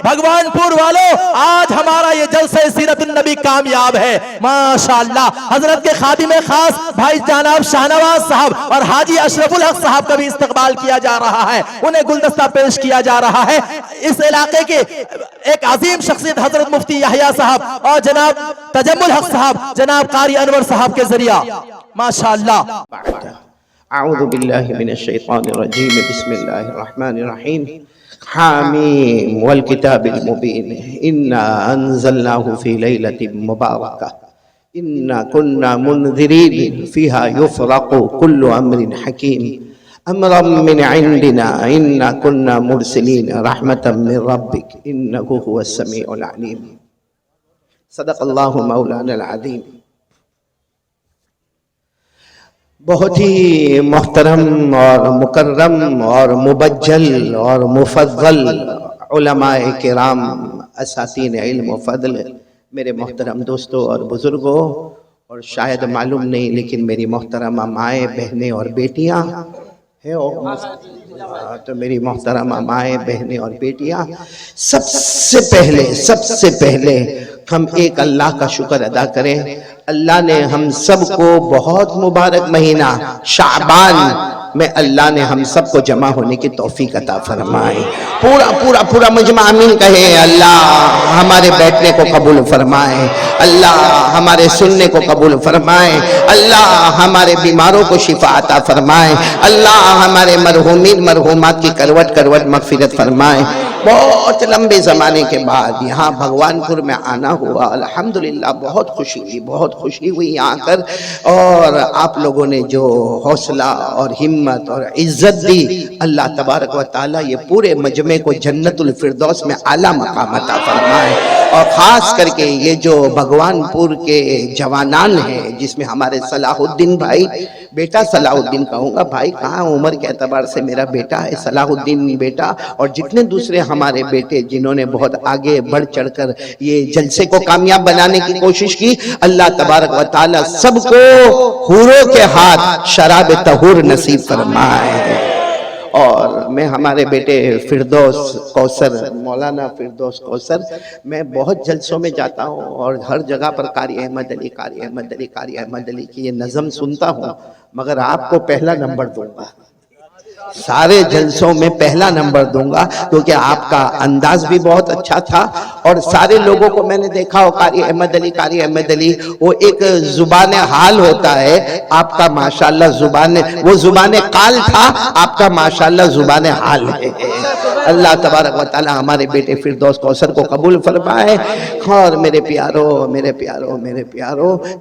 بھگوانپور والوں آج ہمارا یہ جلسہ سیرت النبی کامیاب ہے ماشاءاللہ. حضرت کے خادم خاص بھائی جناب شاہنواز صاحب اور حاجی اشرف الحق صاحب کا بھی استقبال کیا جا رہا ہے, انہیں گلدستہ پیش کیا جا رہا ہے. اس علاقے کے ایک عظیم شخصیت حضرت مفتی یحییٰ صاحب اور جناب تجمل حق صاحب جناب قاری انور صاحب کے ذریعہ ماشاءاللہ. اعوذ باللہ من الشیطان الرجیم بسم اللہ الرحمن الرحیم. حامیم والکتاب المبین انا انزلناہ فی لیلۃ مبارکہ انا کنا منذرین فیہا یفرق کل امر حکیم امرا من عندنا انا کنا مرسلین رحمتا من ربک انہ هو السمیع العلیم. صدق اللہ مولانا العظیم. بہت ہی محترم اور مکرم اور مبجل اور مفضل علماء کرام اساتین علم و فضل میرے محترم دوستوں اور بزرگوں, اور شاید معلوم نہیں لیکن میری محترمہ مائیں بہنیں اور بیٹیاں ہیں, تو میری محترمہ مائیں بہنیں اور بیٹیاں, سب سے پہلے ہم ایک اللہ کا شکر ادا کریں. اللہ نے ہم سب کو بہت مبارک مہینہ شعبان میں اللہ نے ہم سب کو جمع ہونے کی توفیق عطا فرمائے. پورا مجمع آمین کہے. اللہ ہمارے بیٹھنے کو قبول فرمائے, اللہ ہمارے سننے کو قبول فرمائے, اللہ ہمارے بیماروں کو شفا عطا فرمائے, اللہ ہمارے مرحومین مرحومات کی کروٹ مغفرت فرمائے. بہت لمبے زمانے کے بعد یہاں بھگوانپور میں آنا ہوا, الحمدللہ بہت خوشی ہوئی یہاں کر, اور آپ لوگوں نے جو حوصلہ اور ہمت اور عزت دی, اللہ تبارک و تعالیٰ یہ پورے مجمع کو جنت الفردوس میں اعلیٰ مقام عطا فرمائے. اور خاص کر کے یہ جو بھگوانپور کے جوانان ہیں جس میں ہمارے صلاح الدین بھائی, بیٹا صلاح الدین کہوں گا, بھائی کہاں عمر کے اعتبار سے میرا بیٹا ہے صلاح الدین بیٹا, اور جتنے دوسرے ہمارے بیٹے جنہوں نے بہت آگے بڑھ چڑھ کر یہ جلسے کو کامیاب بنانے کی کوشش کی, اللہ تبارک و تعالی سب کو حوروں کے ہاتھ شراب طہور نصیب فرمائے. اور میں ہمارے بیٹے فردوس کوثر, مولانا فردوس کوثر, میں بہت جلسوں میں جاتا ہوں اور ہر جگہ پر قاری احمد علی کی یہ نظم سنتا ہوں, مگر آپ کو پہلا نمبر دوں گا, سارے جلسوں میں پہلا نمبر دوں گا, کیونکہ آپ کا انداز بھی بہت اچھا تھا. اور سارے لوگوں کو میں نے دیکھا ہو قاری احمد علی وہ ایک زبان حال ہوتا ہے, آپ کا ماشاءاللہ وہ زبان قال تھا, آپ کا ماشاءاللہ زبان حال ہے. اللہ تبارک و تعالی ہمارے بیٹے فردوس کوثر کو قبول فرمائے. اور میرے پیاروں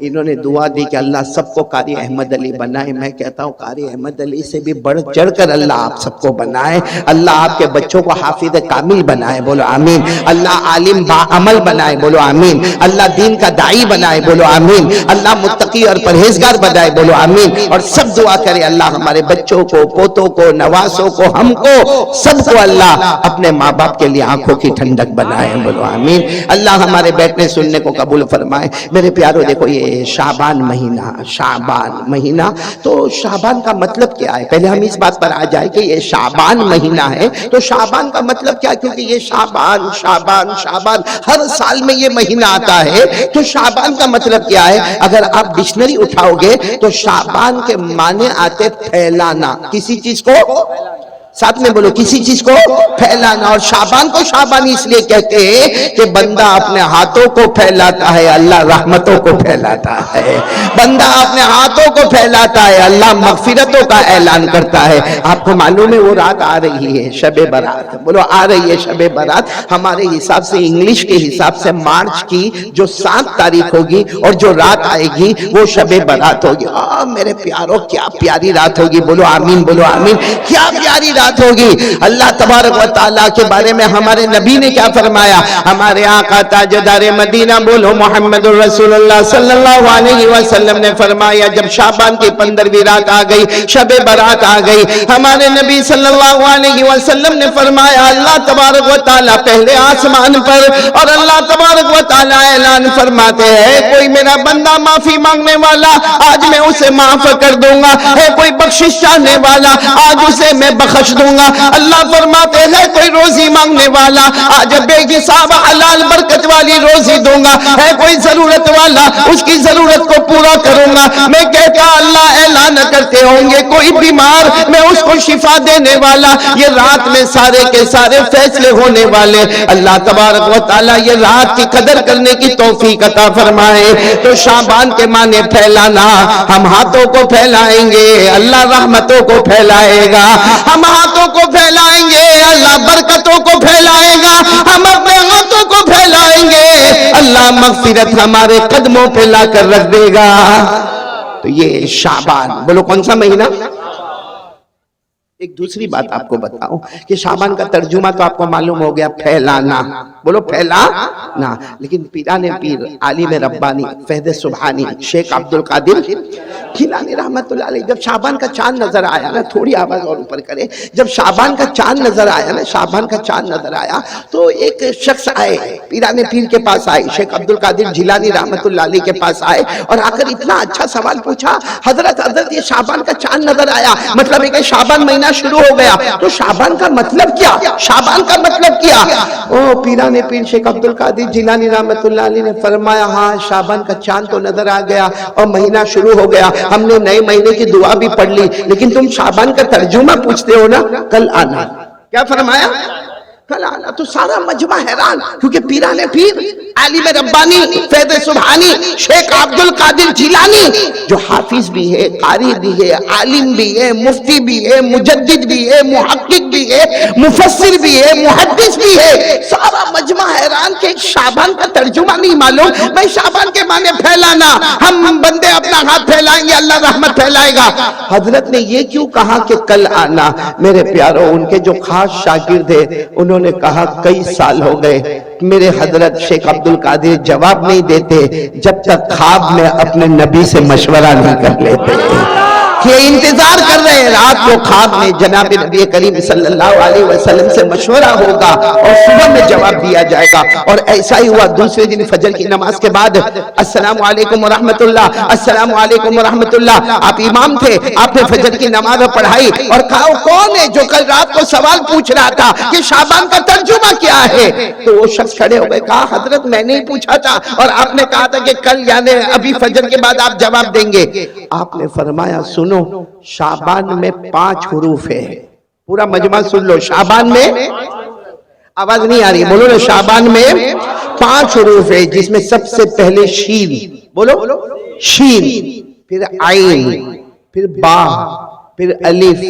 انہوں نے دعا دی کہ اللہ سب کو قاری احمد علی بنائے. میں کہتا ہوں قاری احمد علی سے بھی بڑھ چڑھ کر اللہ آپ سب کو بنائے. اللہ آپ کے بچوں کو حافظ کامل بنائے, بولو آمین. اللہ عالم با عمل بنائے, بولو آمین. اللہ دین کا داعی بنائے, بولو آمین. اللہ متقی اور پرہیزگار بنائے, بولو آمین. اور سب دعا کرے اللہ ہمارے بچوں کو, پوتوں کو, نواسوں کو, ہم کو, سب کو اللہ اپنے ماں باپ کے لیے آنکھوں کی ٹھنڈک بنائے, بولو آمین. اللہ ہمارے بیٹھنے سننے کو قبول فرمائے. میرے پیاروں دیکھو یہ شعبان مہینہ, تو شعبان کا مطلب کیا ہے؟ پہلے ہم اس بات پر آ جائے کہ یہ شعبان مہینہ ہے, تو شعبان کا مطلب کیا؟ کیونکہ یہ شعبان ہر سال میں یہ مہینہ آتا ہے, تو شعبان کا مطلب کیا ہے؟ اگر آپ ڈکشنری اٹھاؤ گے تو شعبان کے معنی آتے پھیلانا, کسی چیز کو, ساتھ میں بولو, کسی چیز کو پھیلانا. اور شعبان کو شعبان اس لیے کہتے ہیں کہ بندہ اپنے ہاتھوں کو پھیلاتا ہے, اللہ رحمتوں کو پھیلاتا ہے. بندہ اپنے ہاتھوں کو پھیلاتا ہے, اللہ مغفرتوں کا اعلان کرتا ہے. آپ کو معلوم ہے وہ رات آ رہی ہے, شب برات, بولو آ رہی ہے شب برات. ہمارے حساب سے, انگلش کے حساب سے مارچ کی جو 7 تاریخ ہوگی اور جو رات آئے گی وہ شب برات ہوگی. میرے پیاروں کیا پیاری رات ہوگی, بولو آمین, بولو آمین. کیا پیاری رات ہوگی. اللہ تبارک و تعالیٰ کے بارے میں ہمارے نبی نے کیا فرمایا؟ ہمارے آقا تاجدار مدینہ بولو محمد الرسول اللہ صلی اللہ علیہ وسلم نے فرمایا, جب شعبان کی 15ویں رات آ گئی, شب برات آ گئی, ہمارے نبی صلی اللہ علیہ وسلم نے فرمایا اللہ تبارک و تعالیٰ پہلے آسمان پر, اور اللہ تبارک و تعالیٰ اعلان فرماتے ہیں کوئی میرا بندہ معافی مانگنے والا آج میں اسے معاف کر دوں گا, ہے کوئی بخشش چاہنے والا آج اسے میں بخش دوں گا. اللہ فرماتے ہیں کوئی روزی مانگنے والا آج بے حساب حلال برکت والی روزی دوں گا. ہے کوئی ضرورت والا اس کی ضرورت کو پورا کروں گا. میں کہتا اللہ اعلان کرتے ہوں گے کوئی بیمار میں اس کو شفا دینے والا. یہ رات میں سارے کے سارے فیصلے ہونے والے. اللہ تبارک و تعالی یہ رات کی قدر کرنے کی توفیق عطا فرمائے. تو شعبان کے معنی پھیلانا, ہم ہاتھوں کو پھیلائیں گے اللہ رحمتوں کو پھیلائے گا. ہم ہاتھوں کو پھیلائیں گے اللہ برکتوں کو پھیلائے گا. ہم اپنے ہاتھوں کو پھیلائیں گے اللہ مغفرت ہمارے قدموں پہ لا کر رکھ دے گا. تو یہ شعبان, بولو کون سا مہینہ؟ ایک دوسری بات آپ کو بتاؤں کہ شعبان کا ترجمہ تو آپ کو معلوم ہو گیا, پھیلانا. بولو پھیلانا. لیکن پیران پیر عالم ربانی فیض سبحانی شیخ عبد القادر جیلانی رحمت اللہ علیہ جب شعبان کا چاند نظر آیا نا, تھوڑی آواز اور اوپر کرے, جب شعبان کا چاند نظر آیا نا, شعبان کا چاند نظر آیا تو ایک شخص آئے پیران پیر کے پاس آئے, شیخ عبد القادر جیلانی رحمت اللہ علیہ کے پاس آئے اور آ کر اتنا اچھا سوال پوچھا, حضرت یہ شعبان کا چاند نظر آیا, مطلب ہے کہ شعبان مہینہ شروع ہو گیا, تو شعبان کا مطلب کیا؟ شعبان کا مطلب کیا؟ او پیران پیر شیخ عبد القادر جیلانی رحمت اللہ علیہ نے فرمایا ہاں شعبان کا چاند تو نظر آ گیا اور مہینہ شروع ہو گیا, ہم نے نئے مہینے کی دعا بھی پڑھ لی, لیکن تم شعبان کا ترجمہ پوچھتے ہو نا, کل آنا. کیا فرمایا؟ کل آنا. تو سارا مجمع حیران, کیونکہ پیران پیر عالم ربانی فیض سبحانی شیخ عبد القادر جیلانی جو حافظ بھی ہے, قاری بھی ہے, عالم بھی ہے, مفتی بھی ہے, مجدد بھی ہے, محقق بھی ہے, مفسر بھی ہے, محدث بھی ہے, سارا مجمع حیران کہ شعبان کا ترجمہ نہیں معلوم. بھائی شعبان کے معنی پھیلانا, ہم بندے اپنا ہاتھ پھیلائیں گے اللہ رحمت پھیلائے گا. حضرت نے یہ کیوں کہا کہ کل آنا؟ میرے پیاروں, ان کے جو خاص شاگرد ہیں انہوں نے کہا کئی سال ہو گئے میرے حضرت شیخ عبد القادر جواب نہیں دیتے جب تک خواب میں اپنے نبی سے مشورہ نہیں کر لیتے. کہ انتظار کر رہے ہیں رات کو خواب میں جناب نبی کریم صلی اللہ علیہ وسلم سے مشورہ ہوگا اور صبح میں جواب دیا جائے گا. اور ایسا ہی ہوا دوسرے دن فجر کی نماز کے بعد, السلام علیکم ورحمت اللہ, السلام علیکم ورحمت اللہ. آپ امام تھے, آپ نے فجر کی نماز پڑھائی اور کہا کون ہے جو کل رات کو سوال پوچھ رہا تھا کہ شعبان کا ترجمہ کیا ہے؟ تو وہ شخص کھڑے ہو گئے, کہا حضرت میں نے ہی پوچھا تھا اور آپ نے کہا تھا کہ کل یعنی ابھی فجر کے بعد آپ جواب دیں گے. آپ نے فرمایا سنو, شعبان میں 5 حروف ہے. پورا مجمع سن لو, شعبان میں, آواز نہیں آ رہی, بولو نا, شعبان میں 5 حروف ہے جس میں سب سے پہلے شین, بولو شین, پھر عین, پھر با, پھر الف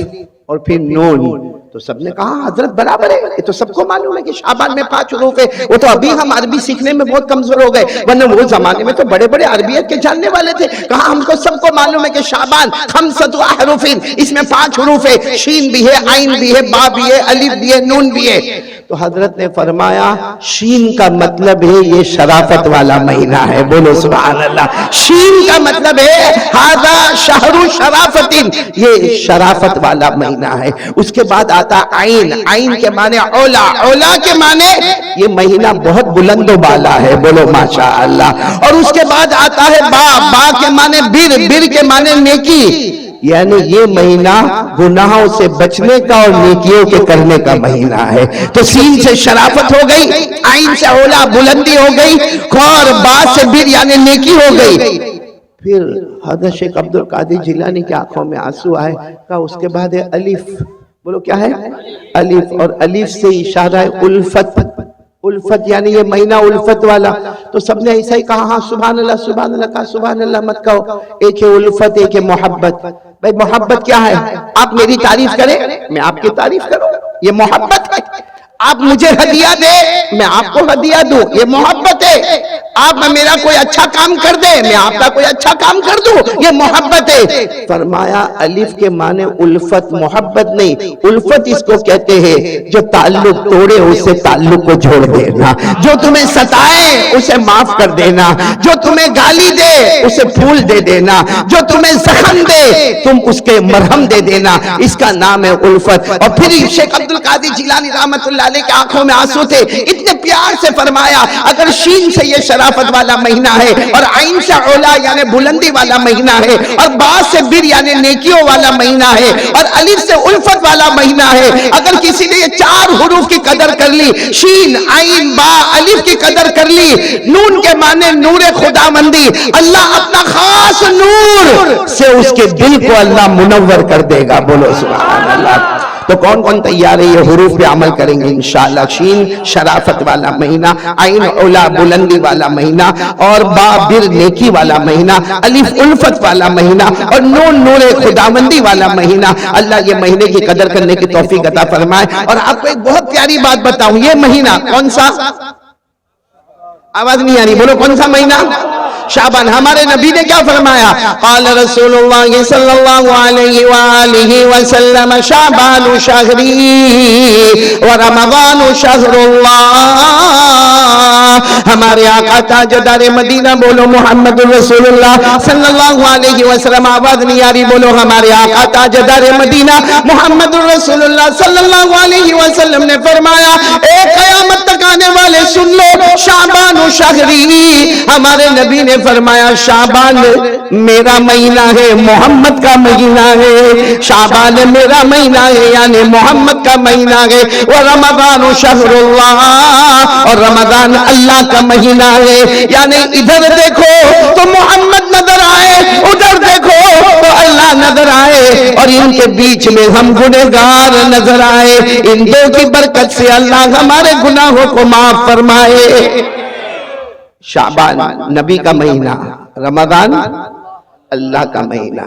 اور پھر نون. تو سب نے کہا حضرت برابر ہے, یہ تو سب کو معلوم ہے کہ شعبان میں 5 حروف ہے. وہ تو ابھی ہم عربی سیکھنے میں بہت کمزور ہو گئے, ورنہ وہ زمانے میں تو بڑے بڑے عربیت کے جاننے والے تھے. کہا ہم کو سب کو معلوم ہے کہ شعبان 5 احرف, اس میں 5 حروف ہے, شین بھی ہے, عین بھی ہے, با بھی ہے, الف بھی ہے, نون بھی ہے. تو حضرت نے فرمایا شین کا مطلب ہے یہ شرافت والا مہینہ ہے. بولو سبحان اللہ. شین کا مطلب ہے ھذا شہر شرافت, یہ شرافت والا مہینہ ہے. اس کے بعد آتا عین, عین کے معنی اولا, اولا کے معنی یہ مہینہ بہت بلند و بالا ہے. بولو ماشاءاللہ. اور اس کے بعد آتا ہے با, با کے معنی بر, بر کے معنی نیکی, یعنی یہ مہینہ گناہوں سے بچنے کا اور نیکیوں کے کرنے کا مہینہ ہے. تو سین سے شرافت ہو گئی, عین سے اولا بلندی ہو گئی, اور با سے بر یعنی نیکی ہو گئی. پھر حضرت شیخ عبد القادر جیلانی کی آنکھوں میں آنسو آئے, کہا اس کے بعد ہے الف. بولو کیا ہے؟ الف. اور الف سے اشارہ ہے الفت, الفت یعنی یہ مہینہ الفت والا. تو سب نے ایسا ہی کہا ہاں سبحان اللہ سبحان اللہ. کہا سبحان اللہ مت کہو, ایک ہے الفت, ایک ہے محبت. بھائی محبت کیا ہے؟ آپ میری تعریف کریں میں آپ کی تعریف کروں, یہ محبت ہے. آپ مجھے ہدیہ دے میں آپ کو ہدیہ دوں, یہ محبت ہے. آپ میرا کوئی اچھا کام کر دے میں آپ کا کوئی اچھا کام کر دوں, یہ محبت ہے. فرمایا الف کے معنی الفت, محبت نہیں. الفت اس کو کہتے ہیں جو تعلق توڑے اسے تعلق کو جوڑ دینا, جو تمہیں ستائے اسے معاف کر دینا, جو تمہیں گالی دے اسے پھول دے دینا, جو تمہیں زخم دے تم اس کے مرہم دے دینا, اس کا نام ہے الفت. اور پھر شیخ عبد القادر جیلانی رحمت اللہ علیہ کی آنکھوں میں آنسو تھے, اتنے پیار سے فرمایا اگر شین سے یہ شراب شرافت والا مہینہ ہے، اور عین سے اولا یعنی بلندی والا مہینہ ہے، اور با سے بر یعنی نیکیوں والا مہینہ ہے، اور الف سے الفت والا مہینہ ہے۔ اگر کسی نے یہ 4 حروف کی قدر کر لی، شین عین با الف کی قدر کر لی، نون کے معنی نور خداوندی، اللہ اپنا خاص نور سے اس کے دل کو اللہ منور کر دے گا، بولو سبحان اللہ۔ تو کون کون تیار ہے یہ حروف پہ عمل کریں گے انشاءاللہ؟ شین شرافت والا مہینہ، عین اولا بلندی والا مہینہ، اور با بر نیکی والا مہینہ، الف الفت والا مہینہ، اور نون نور خداوندی والا مہینہ۔ اللہ یہ مہینے کی قدر کرنے کی توفیق عطا فرمائے۔ اور آپ کو ایک بہت پیاری بات بتاؤں، یہ مہینہ کون سا؟ آواز نہیں آ رہی، بولو کون سا مہینہ؟ شعبان۔ ہمارے نبی نے کیا فرمایا؟ قال رسول اللہ صلی اللہ علیہ وآلہ وسلم شعبان شہری ورمضان شہر اللہ۔ ہمارے آقا تاجدار مدینہ، بولو محمد رسول اللہ صلی اللہ علیہ وسلم، آواز نہیں آ رہی، بولو ہمارے آقا تاجدار مدینہ محمد رسول اللہ صلی اللہ علیہ وسلم نے فرمایا، اے قیامت تک آنے والے سن لو، شعبان شہری، ہمارے نبی نے فرمایا شعبان میرا مہینہ ہے، محمد کا مہینہ ہے، شعبان میرا مہینہ ہے یعنی محمد کا مہینہ ہے، ورمضان شہر اللہ، اور رمضان اللہ کا مہینہ ہے، یعنی ادھر دیکھو تو محمد نظر آئے، ادھر دیکھو تو اللہ نظر آئے، اور ان کے بیچ میں ہم گنہگار نظر آئے۔ ان دو کی برکت سے اللہ ہمارے گناہوں کو معاف فرمائے۔ شعبان نبی کا مہینہ، رمضان اللہ کا مہینہ۔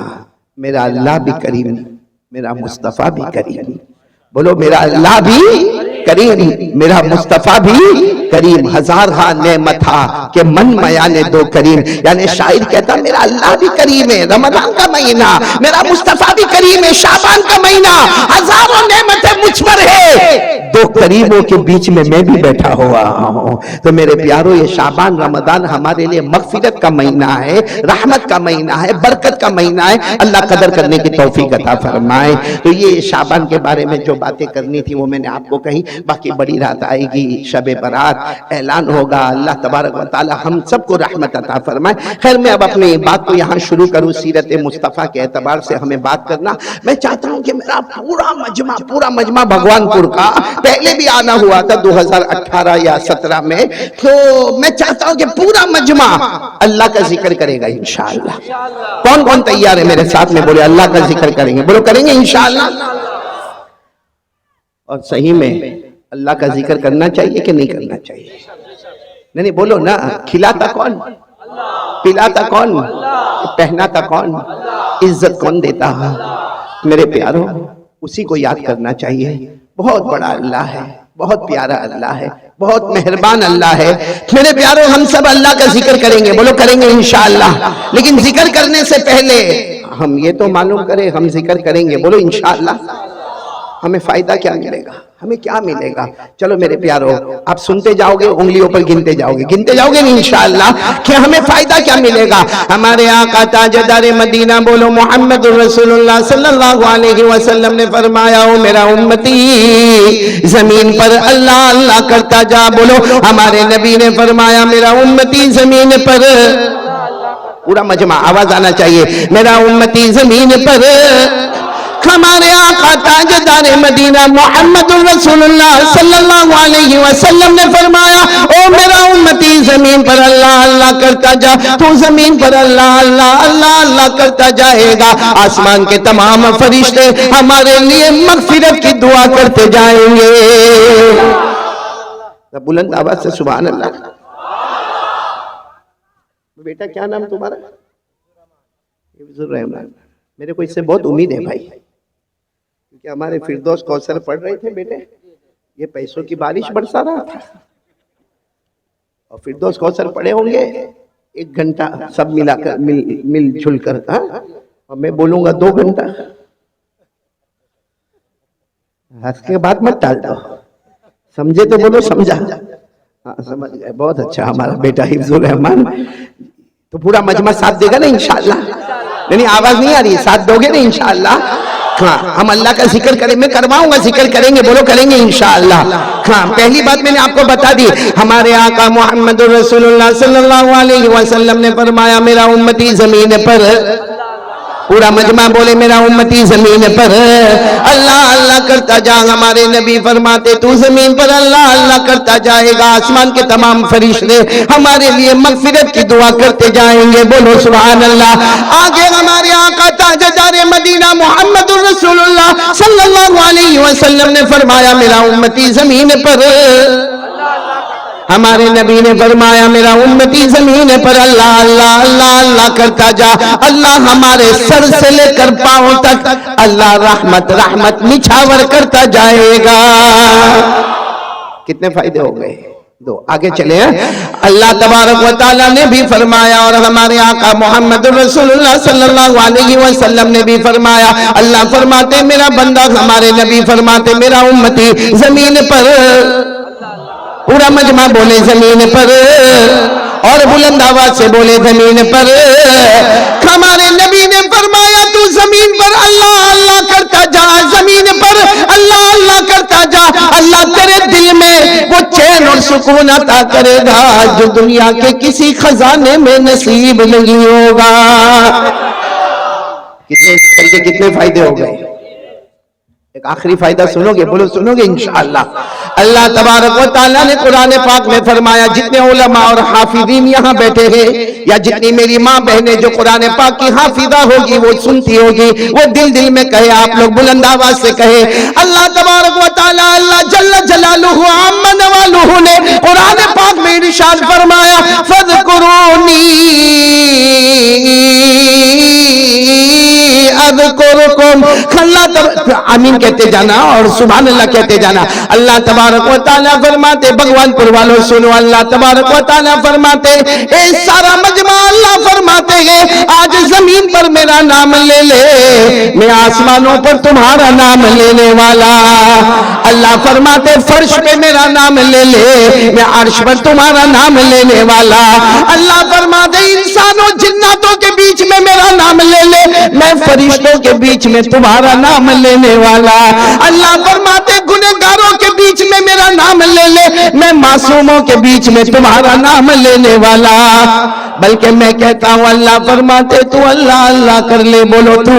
میرا اللہ بھی کریم، میرا مصطفیٰ بھی کریم، بولو میرا اللہ بھی کریم، میرا مصطفیٰ بھی کریم۔ ہزار ہاں نعمت تھا کہ من میان دو کریم، یعنی شاعر کہتا میرا اللہ بھی کریم ہے، رمضان کا مہینہ، میرا مصطفیٰ بھی کریم ہے، شعبان کا مہینہ، ہزاروں نعمتیں مجھ پر ہے، دو کریموں کے بیچ میں میں بھی بیٹھا ہوا ہوں۔ تو میرے پیارو، یہ شعبان رمضان ہمارے لیے مغفرت کا مہینہ ہے، رحمت کا مہینہ ہے، برکت کا مہینہ ہے۔ اللہ قدر کرنے کی توفیق عطا فرمائے۔ تو یہ شعبان کے بارے میں جو باتیں کرنی تھی وہ میں نے آپ کو کہی، باقی بڑی رات آئے گی، شب برات اعلان ہوگا، اللہ تبارک و تعالی ہم سب کو رحمت عطا فرمائے۔ خیر میں اب اپنی بات کو یہاں شروع کروں، سیرت مصطفیٰ کے اعتبار سے ہمیں بات کرنا۔ میں چاہتا ہوں کہ میرا پورا مجمع بھگوان پور کا پہلے بھی آنا ہوا تھا 2018 یا 17 میں، تو میں چاہتا ہوں کہ پورا مجمع اللہ کا ذکر کرے گا انشاءاللہ۔ کون کون تیار ہے میرے ساتھ میں بولے اللہ کا ذکر کریں گے؟ بولو کریں گے انشاءاللہ۔ اور صحیح میں اللہ کا ذکر کرنا چاہیے کہ نہیں کرنا چاہیے؟ نہیں بولو نا، کھلاتا کون، پلاتا کون، پہناتا کون، عزت کون دیتا؟ میرے پیاروں، اسی کو یاد کرنا چاہیے۔ بہت بڑا اللہ ہے، بہت پیارا اللہ ہے، بہت مہربان اللہ ہے۔ میرے پیاروں، ہم سب اللہ کا ذکر کریں گے، بولو کریں گے انشاءاللہ۔ لیکن ذکر کرنے سے پہلے ہم یہ تو معلوم کریں، ہم ذکر کریں گے، بولو انشاءاللہ، ہمیں فائدہ کیا ملے گا، ہمیں کیا ملے گا؟ چلو میرے پیارو، آپ سنتے جاؤ گے، انگلیوں پر گنتے جاؤ گے انشاءاللہ کہ ہمیں فائدہ کیا ملے گا۔ ہمارے آقا تاجدار مدینہ، بولو محمد رسول اللہ صلی اللہ علیہ وسلم نے فرمایا، او میرا امتی زمین پر اللہ اللہ کرتا جا، بولو ہمارے نبی نے فرمایا میرا امتی زمین پر، پورا مجمع آواز آنا چاہیے، میرا امتی زمین پر، ہمارے آقا تاجدار مدینہ محمد رسول اللہ صلی اللہ علیہ وسلم نے فرمایا، او میرا امتی زمین پر اللہ اللہ کرتا جا، تو زمین پر اللہ اللہ اللہ اللہ کرتا جائے گا، آسمان کے تمام فرشتے ہمارے لیے مغفرت کی دعا کرتے جائیں گے۔ بلند آواز سے سبحان اللہ۔ بیٹا کیا نام تمہارا؟ حفظ الرحمان۔ میرے کو اس سے بہت امید ہے بھائی، کہ ہمارے فردوس کوثر پڑھ رہے تھے بیٹے، یہ پیسوں کی بارش برسا رہا تھا، اور فردوس کوثر پڑھے ہوں گے 1 گھنٹہ سب ملا کر مل جھل کر، اور میں بولوں گا 2 گھنٹہ۔ اس کے بعد مت ٹال دو، سمجھے تو بولو سمجھا؟ ہاں سمجھ گئے، بہت اچھا ہمارا بیٹا حفظ الرحمان۔ تو پورا مجمع ساتھ دے گا نا انشاءاللہ؟ نہیں آواز نہیں آ رہی، ساتھ دو گے نا انشاءاللہ؟ ہاں ہم اللہ کا ذکر کریں، میں کرواؤں گا، ذکر کریں گے، بولو کریں گے انشاءاللہ۔ ہاں پہلی بات میں نے آپ کو بتا دی، ہمارے آقا محمد رسول اللہ صلی اللہ علیہ وسلم نے فرمایا میرا امتی زمین پر، پورا مجمع بولے میرا امتی زمین پر اللہ اللہ کرتا جا۔ ہمارے نبی فرماتے تو زمین پر اللہ اللہ کرتا جائے گا، آسمان کے تمام فرشتے ہمارے لیے مغفرت کی دعا کرتے جائیں گے، بولو سبحان اللہ۔ آگے ہمارے آقا تاجدار مدینہ محمد رسول اللہ صلی اللہ علیہ وسلم نے فرمایا میرا امتی زمین پر، ہمارے نبی نے فرمایا میرا امتی زمین پر اللہ اللہ اللہ اللہ کرتا جا، اللہ ہمارے سر سے لے کر پاؤں تک اللہ رحمت رحمت نچھاور کرتا جائے گا۔ کتنے فائدے ہو گئے؟ دو۔ آگے چلے ہیں، اللہ تبارک و تعالیٰ نے بھی فرمایا اور ہمارے آقا محمد رسول اللہ صلی اللہ علیہ وسلم نے بھی فرمایا، اللہ فرماتے میرا بندہ، ہمارے نبی فرماتے میرا امتی زمین پر، پورا مجمع بولے زمین پر، اور بلند آواز سے بولے زمین پر۔ ہمارے نبی نے فرمایا تو زمین پر اللہ اللہ کرتا جا، زمین پر اللہ اللہ کرتا جا، اللہ تیرے دل میں وہ چین اور سکون عطا کرے گا جو دنیا کے کسی خزانے میں نصیب نہیں ہوگا۔ کتنے فائدے ہو گئے؟ ایک آخری فائدہ سنو گے؟ بولو سنو گے انشاءاللہ۔ اللہ تبارک و تعالیٰ نے قرآن پاک میں فرمایا، جتنے علماء اور حافظین یہاں بیٹھے ہیں یا جتنی میری ماں بہنیں جو قرآن پاک کی حافظہ ہوگی وہ سنتی ہوگی، وہ دل دل میں کہے، آپ لوگ بلند آواز سے کہے، اللہ تبارک و تعالیٰ اللہ جل جلالہ عم نوالہ نے قرآن پاک میں ارشاد فرمایا فَاذْكُرُونِي اذکرکم، اللہ آمین کہتے جانا اور سبحان اللہ کہتے جانا۔ اللہ تبارک و تعالیٰ فرماتے، بھگوان پور والوں سنو، اللہ تبارک و تعالیٰ فرماتے، اے سارا مجمع اللہ فرماتے ہیں آج زمین پر میرا نام لے لے، میں آسمانوں پر تمہارا نام لینے والا، اللہ فرماتے فرش پہ میرا نام لے لے، میں عرش پر تمہارا نام لینے والا، اللہ فرماتے انسانوں جناتوں کے بیچ میں میرا نام لے لے، میں فرشتوں کے بیچ میں تمہارا نام لینے والا، اللہ فرماتے گنہگاروں کے بیچ میں میرا نام لے لے، میں معصوموں کے بیچ میں تمہارا نام لینے والا، بلکہ میں کہتا ہوں اللہ فرماتے تو اللہ اللہ کر لے، بولو تو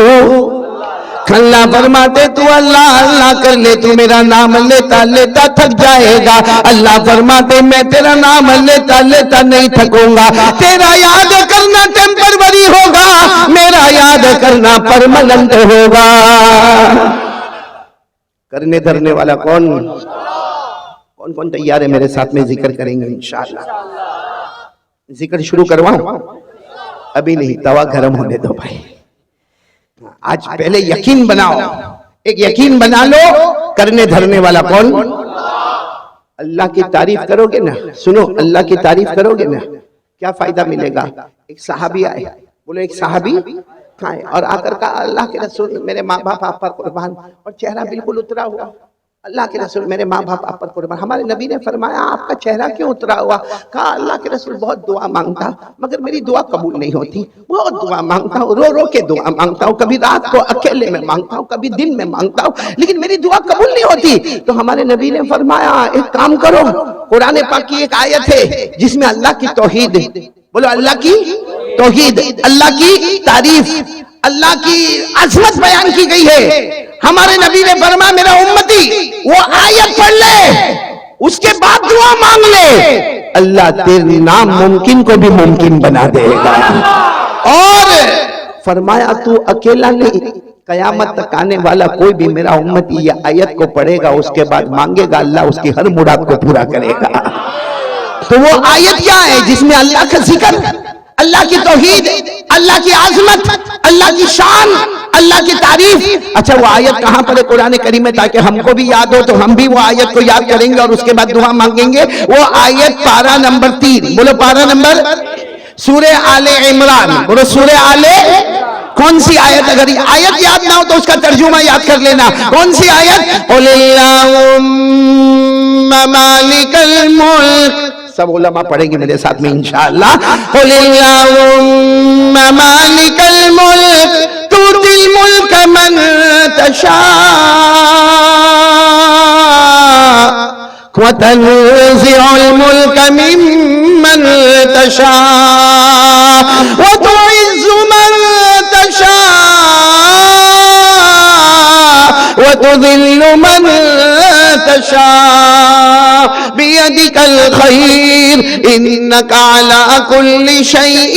اللہ فرماتے تو اللہ اللہ کر لے، تو میرا نام لیتا لیتا تھک جائے گا، اللہ فرماتے میں تیرا نام لیتا لیتا نہیں تھکوں گا، تیرا یاد کرنا ٹیمپروری ہوگا، میرا یاد کرنا پرماننٹ ہوگا۔ کرنے دھرنے والا کون کون تیار ہے میرے ساتھ میں ذکر کریں گے انشاءاللہ؟ ذکر شروع کرواؤں؟ ابھی نہیں، توا گرم ہونے دو بھائی، آج پہلے یقین بناؤ، ایک یقین بنا لو، کرنے دھرنے والا کون؟ اللہ کی تعریف کرو گے نا، سنو اللہ کی تعریف کرو گے نا کیا فائدہ ملے گا؟ ایک صحابی آئے، بولو ایک صحابی آئے اور آ کر کہا اللہ کے رسول میرے ماں باپ آپ پر قربان، اور چہرہ بالکل اترا ہوا، اللہ کے رسول میرے ماں باپ آپ پر قربان۔ ہمارے نبی نے فرمایا آپ کا چہرہ کیوں اترا ہوا؟ کہا اللہ کے رسول بہت دعا مانگتا مگر میری دعا قبول نہیں ہوتی، بہت دعا مانگتا ہوں، رو رو کے دعا مانگتا ہوں، کبھی رات کو اکیلے میں مانگتا ہوں، کبھی دن میں مانگتا ہوں، لیکن میری دعا قبول نہیں ہوتی۔ تو ہمارے نبی نے فرمایا ایک کام کرو، قرآن پاک کی ایک آیت ہے جس میں اللہ کی توحید، بولو اللہ کی توحید، اللہ کی تعریف، اللہ کی عظمت بیان کی گئی ہے۔ ہمارے نبی نے فرمایا میرا امتی وہ آیت پڑھ لے، اس کے بعد دعا مانگ لے، اللہ تیرے نام ممکن کو بھی ممکن بنا دے گا۔ اور فرمایا تو اکیلا نہیں، قیامت تک آنے والا کوئی بھی میرا امتی یہ آیت کو پڑھے گا، اس کے بعد مانگے گا، اللہ اس کی ہر مراد کو پورا کرے گا۔ تو وہ آیت کیا ہے جس میں اللہ کا ذکر، اللہ کی توحید، اللہ کی عظمت، اللہ کی شان، اللہ کی تعریف۔ اچھا وہ آیت کہاں پر ہے قرآن کریم میں تاکہ ہم کو بھی یاد ہو تو ہم بھی وہ آیت کو یاد کریں گے اور اس کے بعد دعا مانگیں گے؟ وہ آیت پارہ نمبر 3، بولو پارہ نمبر، سورہ آل عمران، بولو سورہ آل، کون سی آیت؟ اگر آیت یاد نہ ہو تو اس کا ترجمہ یاد کر لینا، کون سی آیت؟ قل اللہم مالک الملک، سب علماء پڑھیں گے میرے ساتھ میں انشاءاللہ، قل اللہم مالک الملک تؤتی الملک من تشاء وتنزع الملك ممن تشاء وتعز من تشاء وتذل من تشاء بيدك الخير إنك على كل شيء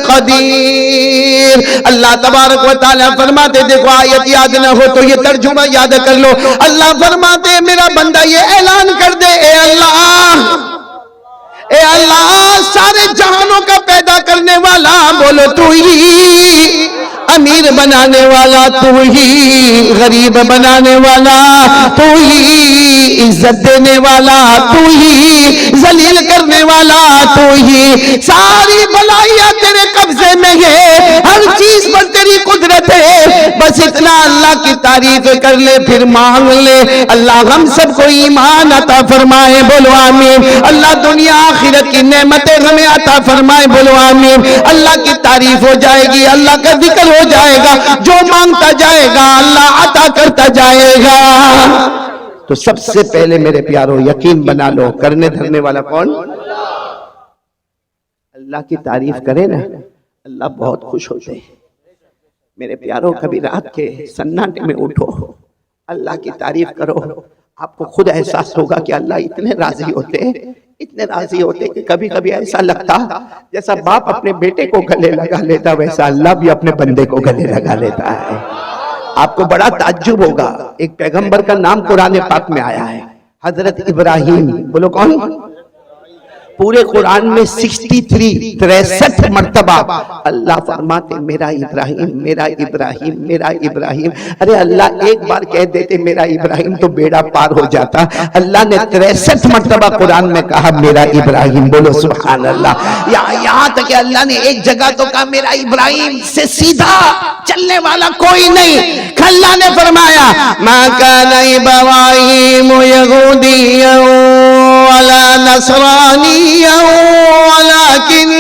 قدیر. اللہ تبارک و تعالیٰ فرماتے، دیکھو آیت یاد نہ ہو تو یہ ترجمہ یاد کر لو. اللہ فرماتے میرا بندہ یہ اعلان کر دے، اے اللہ سارے جہانوں کا پیدا کرنے والا، بولو تو ہی امیر بنانے والا، تو ہی غریب بنانے والا، تو ہی عزت دینے والا، تو ہی ذلیل کرنے والا، تو ہی ساری بلائیاں تیرے قبضے میں ہے، ہر چیز پر تیری قدرت ہے. بس اتنا اللہ کی تعریف کر لے، پھر مانگ لے. اللہ ہم سب کو ایمان عطا فرمائے، بولو آمین. اللہ دنیا آخرت کی نعمتیں ہمیں عطا فرمائے، بولو آمین. اللہ کی تعریف ہو جائے گی، اللہ کا ذکر ہو جائے گا، جو مانگتا جائے گا اللہ عطا کرتا جائے گا. تو سب سے پہلے میرے پیارو یقین بنا لو، کرنے دھرنے والا کون؟ اللہ کی تعریف کرے نا اللہ بہت خوش ہوتے ہیں. میرے پیارو کبھی رات کے سناٹے میں اٹھو، اللہ کی تعریف کرو، آپ کو خود احساس ہوگا کہ اللہ اتنے راضی ہوتے ہیں، اتنے راضی ہوتے کہ کبھی کبھی ایسا لگتا جیسا باپ اپنے بیٹے کو گلے لگا لیتا، ویسا اللہ بھی اپنے بندے کو گلے لگا لیتا ہے. آپ کو بڑا تعجب ہوگا، ایک پیغمبر کا نام قرآن پاک میں آیا ہے، حضرت ابراہیم. بولو کون؟ پورے قرآن میں 63 مرتبہ اللہ فرماتے میرا ابراہیم میرا ابراہیم میرا ابراہیم. ارے اللہ ایک بار کہہ دیتے میرا ابراہیم تو بیڑا پار ہو جاتا. اللہ نے 63 مرتبہ قرآن میں کہا میرا ابراہیم. بولو سبحان اللہ. یہاں تک کہ اللہ نے ایک جگہ تو کہا میرا ابراہیم سے سیدھا چلنے والا کوئی نہیں. اللہ نے فرمایا ما کان ابراہیم یہودیا ولا نصرانیا ولكن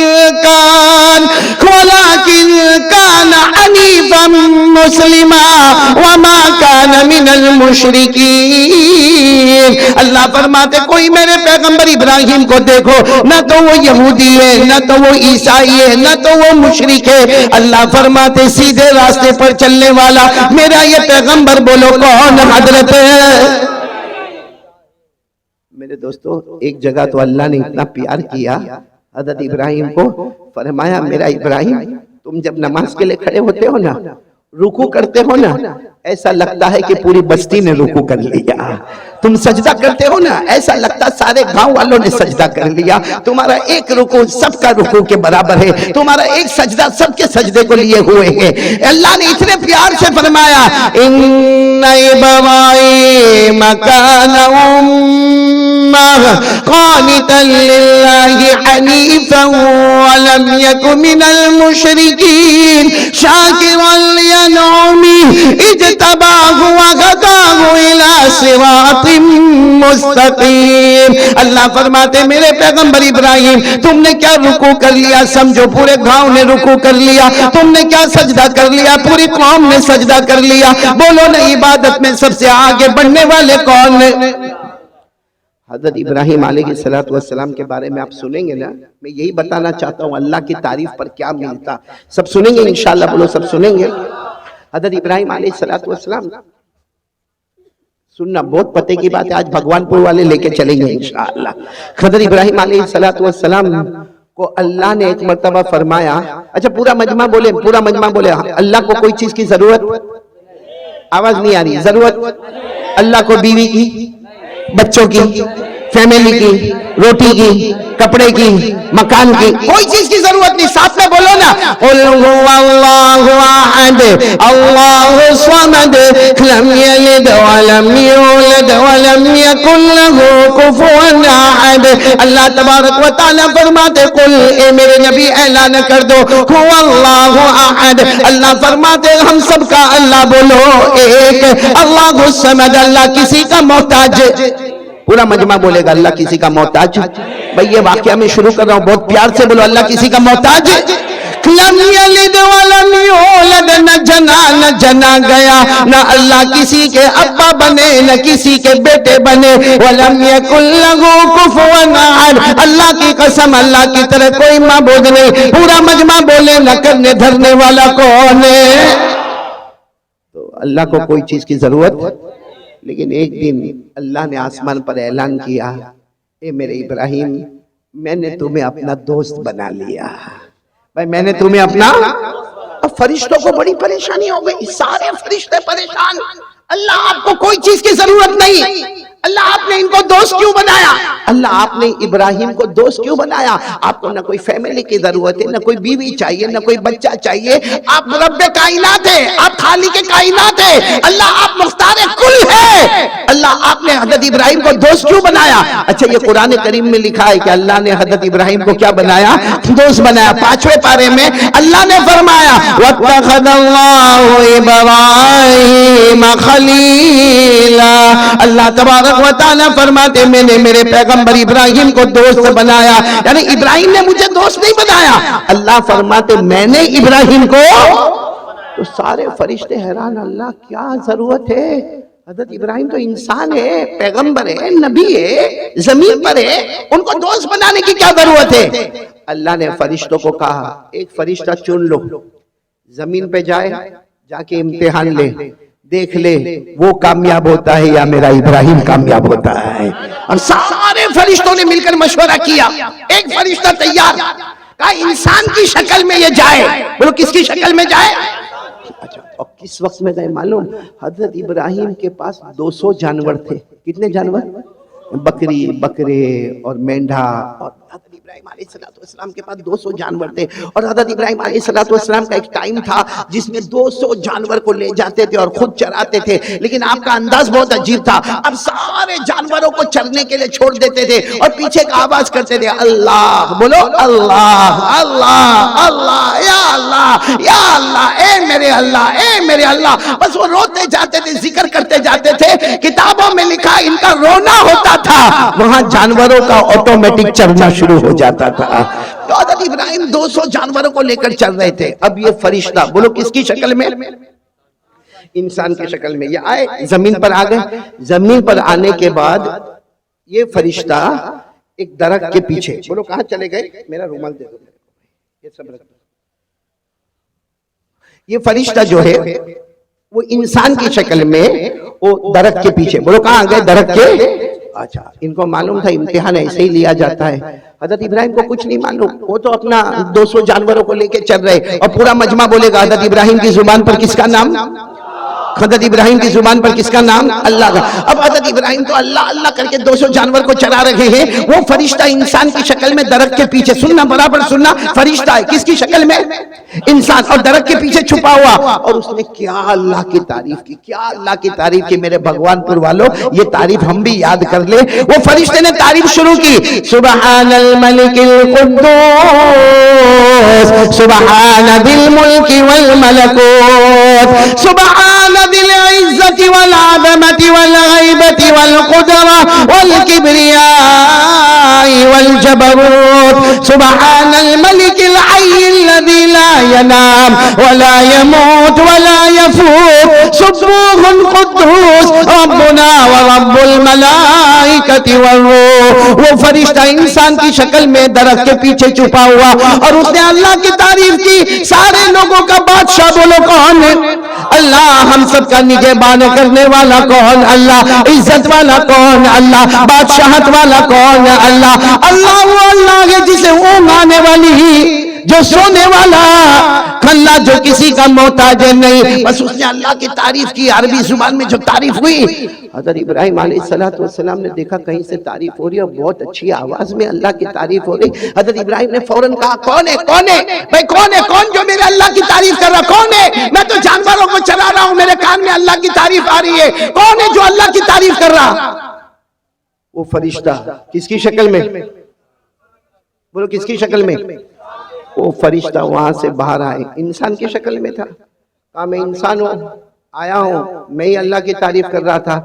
كان حنيفا مسلما وما كان من المشركين. اللہ فرماتے کوئی میرے پیغمبر ابراہیم کو دیکھو، نہ تو وہ یہودی ہے، نہ تو وہ عیسائی ہے، نہ تو وہ مشرک ہے. اللہ فرماتے سیدھے راستے پر چلنے والا میرا یہ پیغمبر. بولو کون؟ حضرت. میرے دوستو ایک جگہ تو اللہ نے اتنا پیار کیا حضرت ابراہیم کو، فرمایا میرا ابراہیم تم جب نماز کے لئے کھڑے ہوتے ہو نا، رکوع کرتے ہو نا، ایسا لگتا ہے کہ پوری بستی نے رکوع کر لیا. تم سجدہ کرتے ہو نا، ایسا لگتا سارے گاؤں والوں نے سجدہ کر لیا. تمہارا ایک رکوع سب کا رکوع کے برابر ہے، تمہارا ایک سجدہ سب کے سجدے کو لیے ہوئے ہیں. اللہ نے اتنے پیار سے فرمایا ان ابراہیم کان قانتا للہ حنیفا ولم یک من المشرکین شاکرا لانعمہ اجتباہ وہداہ الی صراط مستقیم. اللہ فرماتے میرے پیغمبر ابراہیم تم نے کیا رکوع کر لیا؟ سمجھو پورے گاؤں نے رکوع کر لیا. تم نے کیا سجدہ کر لیا؟ پوری قوم نے سجدہ کر لیا. بولو نا عبادت میں سب سے آگے بڑھنے والے کون نے؟ حضرت ابراہیم علیہ السلام کے بارے میں آپ سنیں گے نا. میں یہی بتانا چاہتا ہوں اللہ کی تعریف پر کیا ملتا. سب سنیں گے انشاءاللہ؟ بولو سب سنیں گے. حضرت ابراہیم علیہ السلام سننا بہت پتے کی بات ہے، آج بھگوان پور والے لے کے چلیں گے انشاءاللہ. حضرت ابراہیم علیہ السلام کو اللہ نے ایک مرتبہ فرمایا. اچھا پورا مجمع بولے، پورا مجمع بولے اللہ کو کوئی چیز کی ضرورت؟ آواز نہیں آ رہی. ضرورت اللہ کو بیوی کی، بچوں کی، فیملی کی، روٹی کی، کپڑے کی، مکان کی، کوئی چیز کی ضرورت نہیں. ساتھ میں بولو نا قل هو اللہ احد اللہ الصمد لم یلد ولم یولد ولم یکن له کفوا احد. اللہ تبارک و تعالی فرماتے قل اے میرے نبی اعلان کر دو هو اللہ احد. اللہ فرماتے ہم سب کا اللہ بولو ایک. اللہ الصمد اللہ کسی کا محتاج. پورا مجمع بولے گا اللہ کسی کا محتاج. بھئی یہ واقعہ میں شروع کر رہا ہوں، بہت پیار سے بولو اللہ کسی کا محتاج. لم یلد ولم یولد، نہ جنا نہ جنا گیا، نہ اللہ کسی کے ابا بنے نہ کسی کے بیٹے بنے، ولم یکن لہ کفوا احد، اللہ کی قسم اللہ کی طرح کوئی معبود نہیں۔ پورا مجمع بولے نہ کرنے دھرنے والا کون ہے؟ تو اللہ کو کوئی چیز کی ضرورت، لیکن ایک دن اللہ نے آسمان پر اعلان کیا، اے میرے ابراہیم میں نے تمہیں اپنا دوست بنا لیا، بھائی میں نے تمہیں اپنا۔ اب فرشتوں کو بڑی پریشانی ہو گئی، سارے فرشتے پریشان، اللہ آپ کو کوئی چیز کی ضرورت نہیں، اللہ آپ نے ان کو دوست کیوں بنایا؟ اللہ آپ نے ابراہیم کو دوست کیوں بنایا؟ آپ کو نہ کوئی فیملی کی ضرورت ہے، نہ کوئی بیوی چاہیے، نہ کوئی بچہ چاہیے، آپ رب کائنات ہے، آپ خالق کائنات ہے، اللہ آپ مختار کل ہے، اللہ آپ نے حضرت ابراہیم کو دوست کیوں بنایا؟ اچھا یہ قرآن کریم میں لکھا ہے کہ اللہ نے حضرت ابراہیم کو کیا بنایا؟ دوست بنایا۔ 5ویں پارے میں اللہ نے فرمایا وَاتَّخَذَ اللَّهُ إِبْرَاهِيمَ خَلِيلًا، اللہ تبارک و تعالیٰ فرماتے میں نے میرے پیغمبر ابراہیم کو دوست بنایا، یعنی ابراہیم نے مجھے دوست نہیں بنایا، اللہ فرماتے میں نے ابراہیم کو۔ تو سارے فرشتے حیران، اللہ کیا ضرورت ہے؟ حضرت ابراہیم تو انسان ہے، پیغمبر ہے، نبی ہے، زمین پر ہے، ان کو دوست بنانے کی کیا ضرورت ہے؟ اللہ نے فرشتوں کو کہا ایک فرشتہ چن لو، زمین پہ جائے، جا کے امتحان لے، دیکھ لے وہ کامیاب ہوتا ہے یا میرا ابراہیم کامیاب ہوتا ہے۔ اور سارے فرشتوں نے مل کر مشورہ کیا، ایک فرشتہ تیار، کہا انسان کی شکل میں یہ جائے، بولو کس کی شکل میں جائے؟ اور کس وقت میں گئے معلوم؟ حضرت ابراہیم کے پاس 200 جانور تھے، کتنے جانور؟ بکری، بکرے اور مینڈھا، اور حضرت ابراہیم علیہ السلام کے پاس 200 جانور تھے، اور حضرت ابراہیم علیہ السلام کا ایک ٹائم تھا جس میں 200 جانور کو لے جاتے تھے اور خود چراتے تھے، لیکن آپ کا انداز بہت عجیب تھا، اب سارے جانوروں کو چرنے کے لیے چھوڑ دیتے تھے اور پیچھے کا آواز کرتے تھے اللہ، بولو اللہ اللہ اللہ یا اللہ یا اللہ، اے میرے اللہ اے میرے اللہ، بس وہ روتے جاتے تھے، ذکر کرتے جاتے تھے، کتابوں میں لکھا ان کا رونا ہوتا تھا، وہاں جانوروں کا آٹومیٹک چرنا شروع ہو جاتا تھا۔ تو حضرت ابراہیم 200 جانوروں کو لے کر چل رہے تھے، اب یہ فرشتہ بولو کس کی شکل میں؟ انسان کی شکل میں یہ آئے، زمین پر آ گئے، زمین پر آنے کے بعد یہ فرشتہ ایک درخت کے پیچھے، بولو کہاں چلے گئے؟ میرا رومال دے دو، یہ سب رکھ دو۔ یہ فرشتہ جو ہے وہ انسان کی شکل میں وہ درخت کے پیچھے، بولو کہاں گئے؟ درخت کے۔ اچھا ان کو معلوم تھا امتحان ایسے ہی لیا جاتا ہے، حضرت ابراہیم کو کچھ نہیں معلوم، وہ تو اپنا 200 جانوروں کو لے کے چل رہے، اور پورا مجمع بولے گا حضرت ابراہیم کی زبان پر کس کا نام؟ حضرت ابراہیم کی زبان پر کس کا نام؟ اللہ کا۔ اب حضرت ابراہیم تو اللہ اللہ کر کے 200 جانور کو چرا رہے ہیں، وہ فرشتہ انسان کی شکل میں درخت کے پیچھے، سننا برابر سننا، فرشتہ ہے کس کی شکل میں؟ انسان، اور درخت کے پیچھے چھپا ہوا، اور اس نے کیا اللہ کی تعریف کی، کیا اللہ کی تعریف کی۔ میرے بھگوان پور والوں یہ تعریف ہم بھی یاد کر لیں، وہ فرشتے نے تعریف شروع کی، سبحان الملک القدوس سبحان ذی الملک والملکوت سبحان ذی العزت والعظمت والغیبت والقدرہ والکبریاء والجبروت سبحان الملک الحی الذی لا ينام ولا يموت ولا يفوت سبوح قدوس ربنا ورب الملائکۃ والروح۔ وہ فرشتہ انسان کی شکل میں درخت کے پیچھے چھپا ہوا، اور اس نے اللہ کی تعریف کی، سارے لوگوں کا بادشاہ بولو کون ہے؟ اللہ۔ ہم سب کا نگہبان کرنے والا کون؟ اللہ۔ عزت والا کون؟ اللہ۔ بادشاہت والا کون؟ اللہ۔ اللہ وہ اللہ ہے جسے اونگ آنے والی، جو سونے والا، اللہ جو کسی کا محتاج نہیں، بس اس نے اللہ کی تعریف کی۔ عربی زبان میں جو تعریف ہوئی، حضرت ابراہیم علیہ السلام نے دیکھا کہیں سے تعریف ہو رہی ہے، اور بہت اچھی آواز میں اللہ کی تعریف ہو رہی۔ حضرت ابراہیم نے فوراً کہا کون ہے کون ہے بھائی، کون ہے کون جو میرے اللہ کی تعریف کر رہا؟ کون ہے؟ میں تو جانوروں کو چلا رہا ہوں، میرے کان میں اللہ کی تعریف آ رہی ہے، کون ہے جو اللہ کی تعریف کر رہا؟ وہ فرشتہ کس کی شکل میں؟ بولو کس کی شکل میں؟ وہ فرشتہ وہاں سے باہر آئے، انسان کی شکل میں تھا، کہا میں انسان ہوں، آیا ہوں، میں ہی اللہ کی تعریف کر رہا تھا۔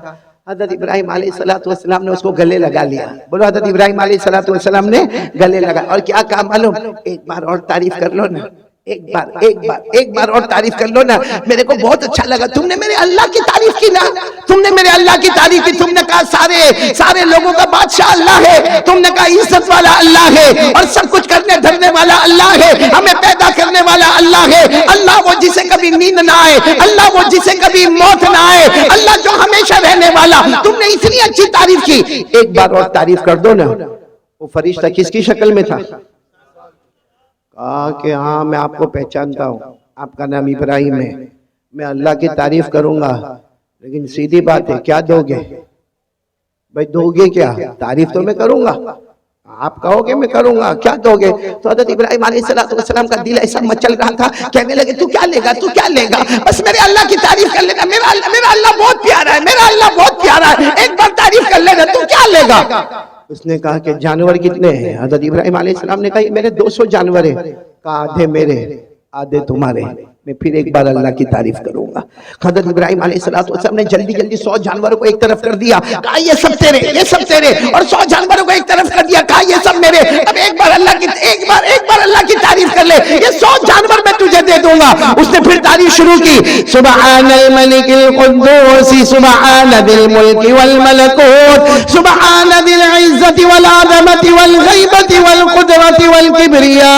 حضرت ابراہیم علیہ السلام نے اس کو گلے لگا لیا، بولو حضرت ابراہیم علیہ السلام نے گلے لگا، اور کیا کہا معلوم؟ ایک بار اور تعریف کر لو نا، ایک بار اور تعریف کر لو نا. میرے کو بہت اچھا لگا تم نے میرے اللہ کی تعریف کی نا. تم نے میرے اللہ کی تعریف کی. تم نے کہا سارے لوگوں کا بادشاہ اللہ ہے. تم نے کہا عزت والا اللہ ہے اور سب کچھ کرنے دھرنے والا اللہ ہے. ہمیں پیدا کرنے والا اللہ ہے. اللہ وہ جسے کبھی نیند نہ آئے. اللہ وہ جسے کبھی موت نہ آئے. اللہ جو ہمیشہ رہنے والا. تم نے اتنی اچھی تعریف کی. ایک بار اور تعریف کر دو نا. وہ فرشتہ کس کی شکل میں تھا؟ کہا کہ ہاں میں آپ کو پہچانتا ہوں, آپ کا نام ابراہیم ہے, میں اللہ کی تعریف کروں گا, لیکن سیدھی بات ہے کیا دو گے بھائی؟ دو گے کیا؟ تعریف تو میں کروں گا, آپ کہو گے میں کروں گا, کیا دو گے؟ تو حضرت ابراہیم علیہ السلام کا دل ایسا مچل رہا تھا, کہنے لگے تو کیا لے گا, تو کیا لے گا؟ بس میرے اللہ کی تعریف کر لینا. میرا اللہ بہت پیارا ہے, میرا اللہ بہت پیارا ہے, ایک بار تعریف کر لینا. تو کیا لے گا؟ اس نے کہا کہ جانور کتنے ہیں؟ حضرت ابراہیم علیہ السلام نے کہا یہ میرے 200 جانور ہیں. کہا آدھے میرے آدھے تمہارے. میں پھر ایک بار اللہ کی تعریف کروں گا. حضرت ابراہیم علیہ السلام نے جلدی 100 جانوروں کو ایک طرف کر دیا. کہا یہ سب تیرے, یہ سب تیرے. اور 100 جانوروں کو ایک طرف کر دیا. کہا یہ سب میرے. اب ایک بار اللہ کی تعریف کر لے. یہ 100 جانور میں تجھے دے دوں گا. اس نے پھر تعریف شروع کی. سبحان الملک القدوس سبحان ذی الملک والملکوت سبحان ذی العزت والعظمت والغیبت والقدرت والکبریاء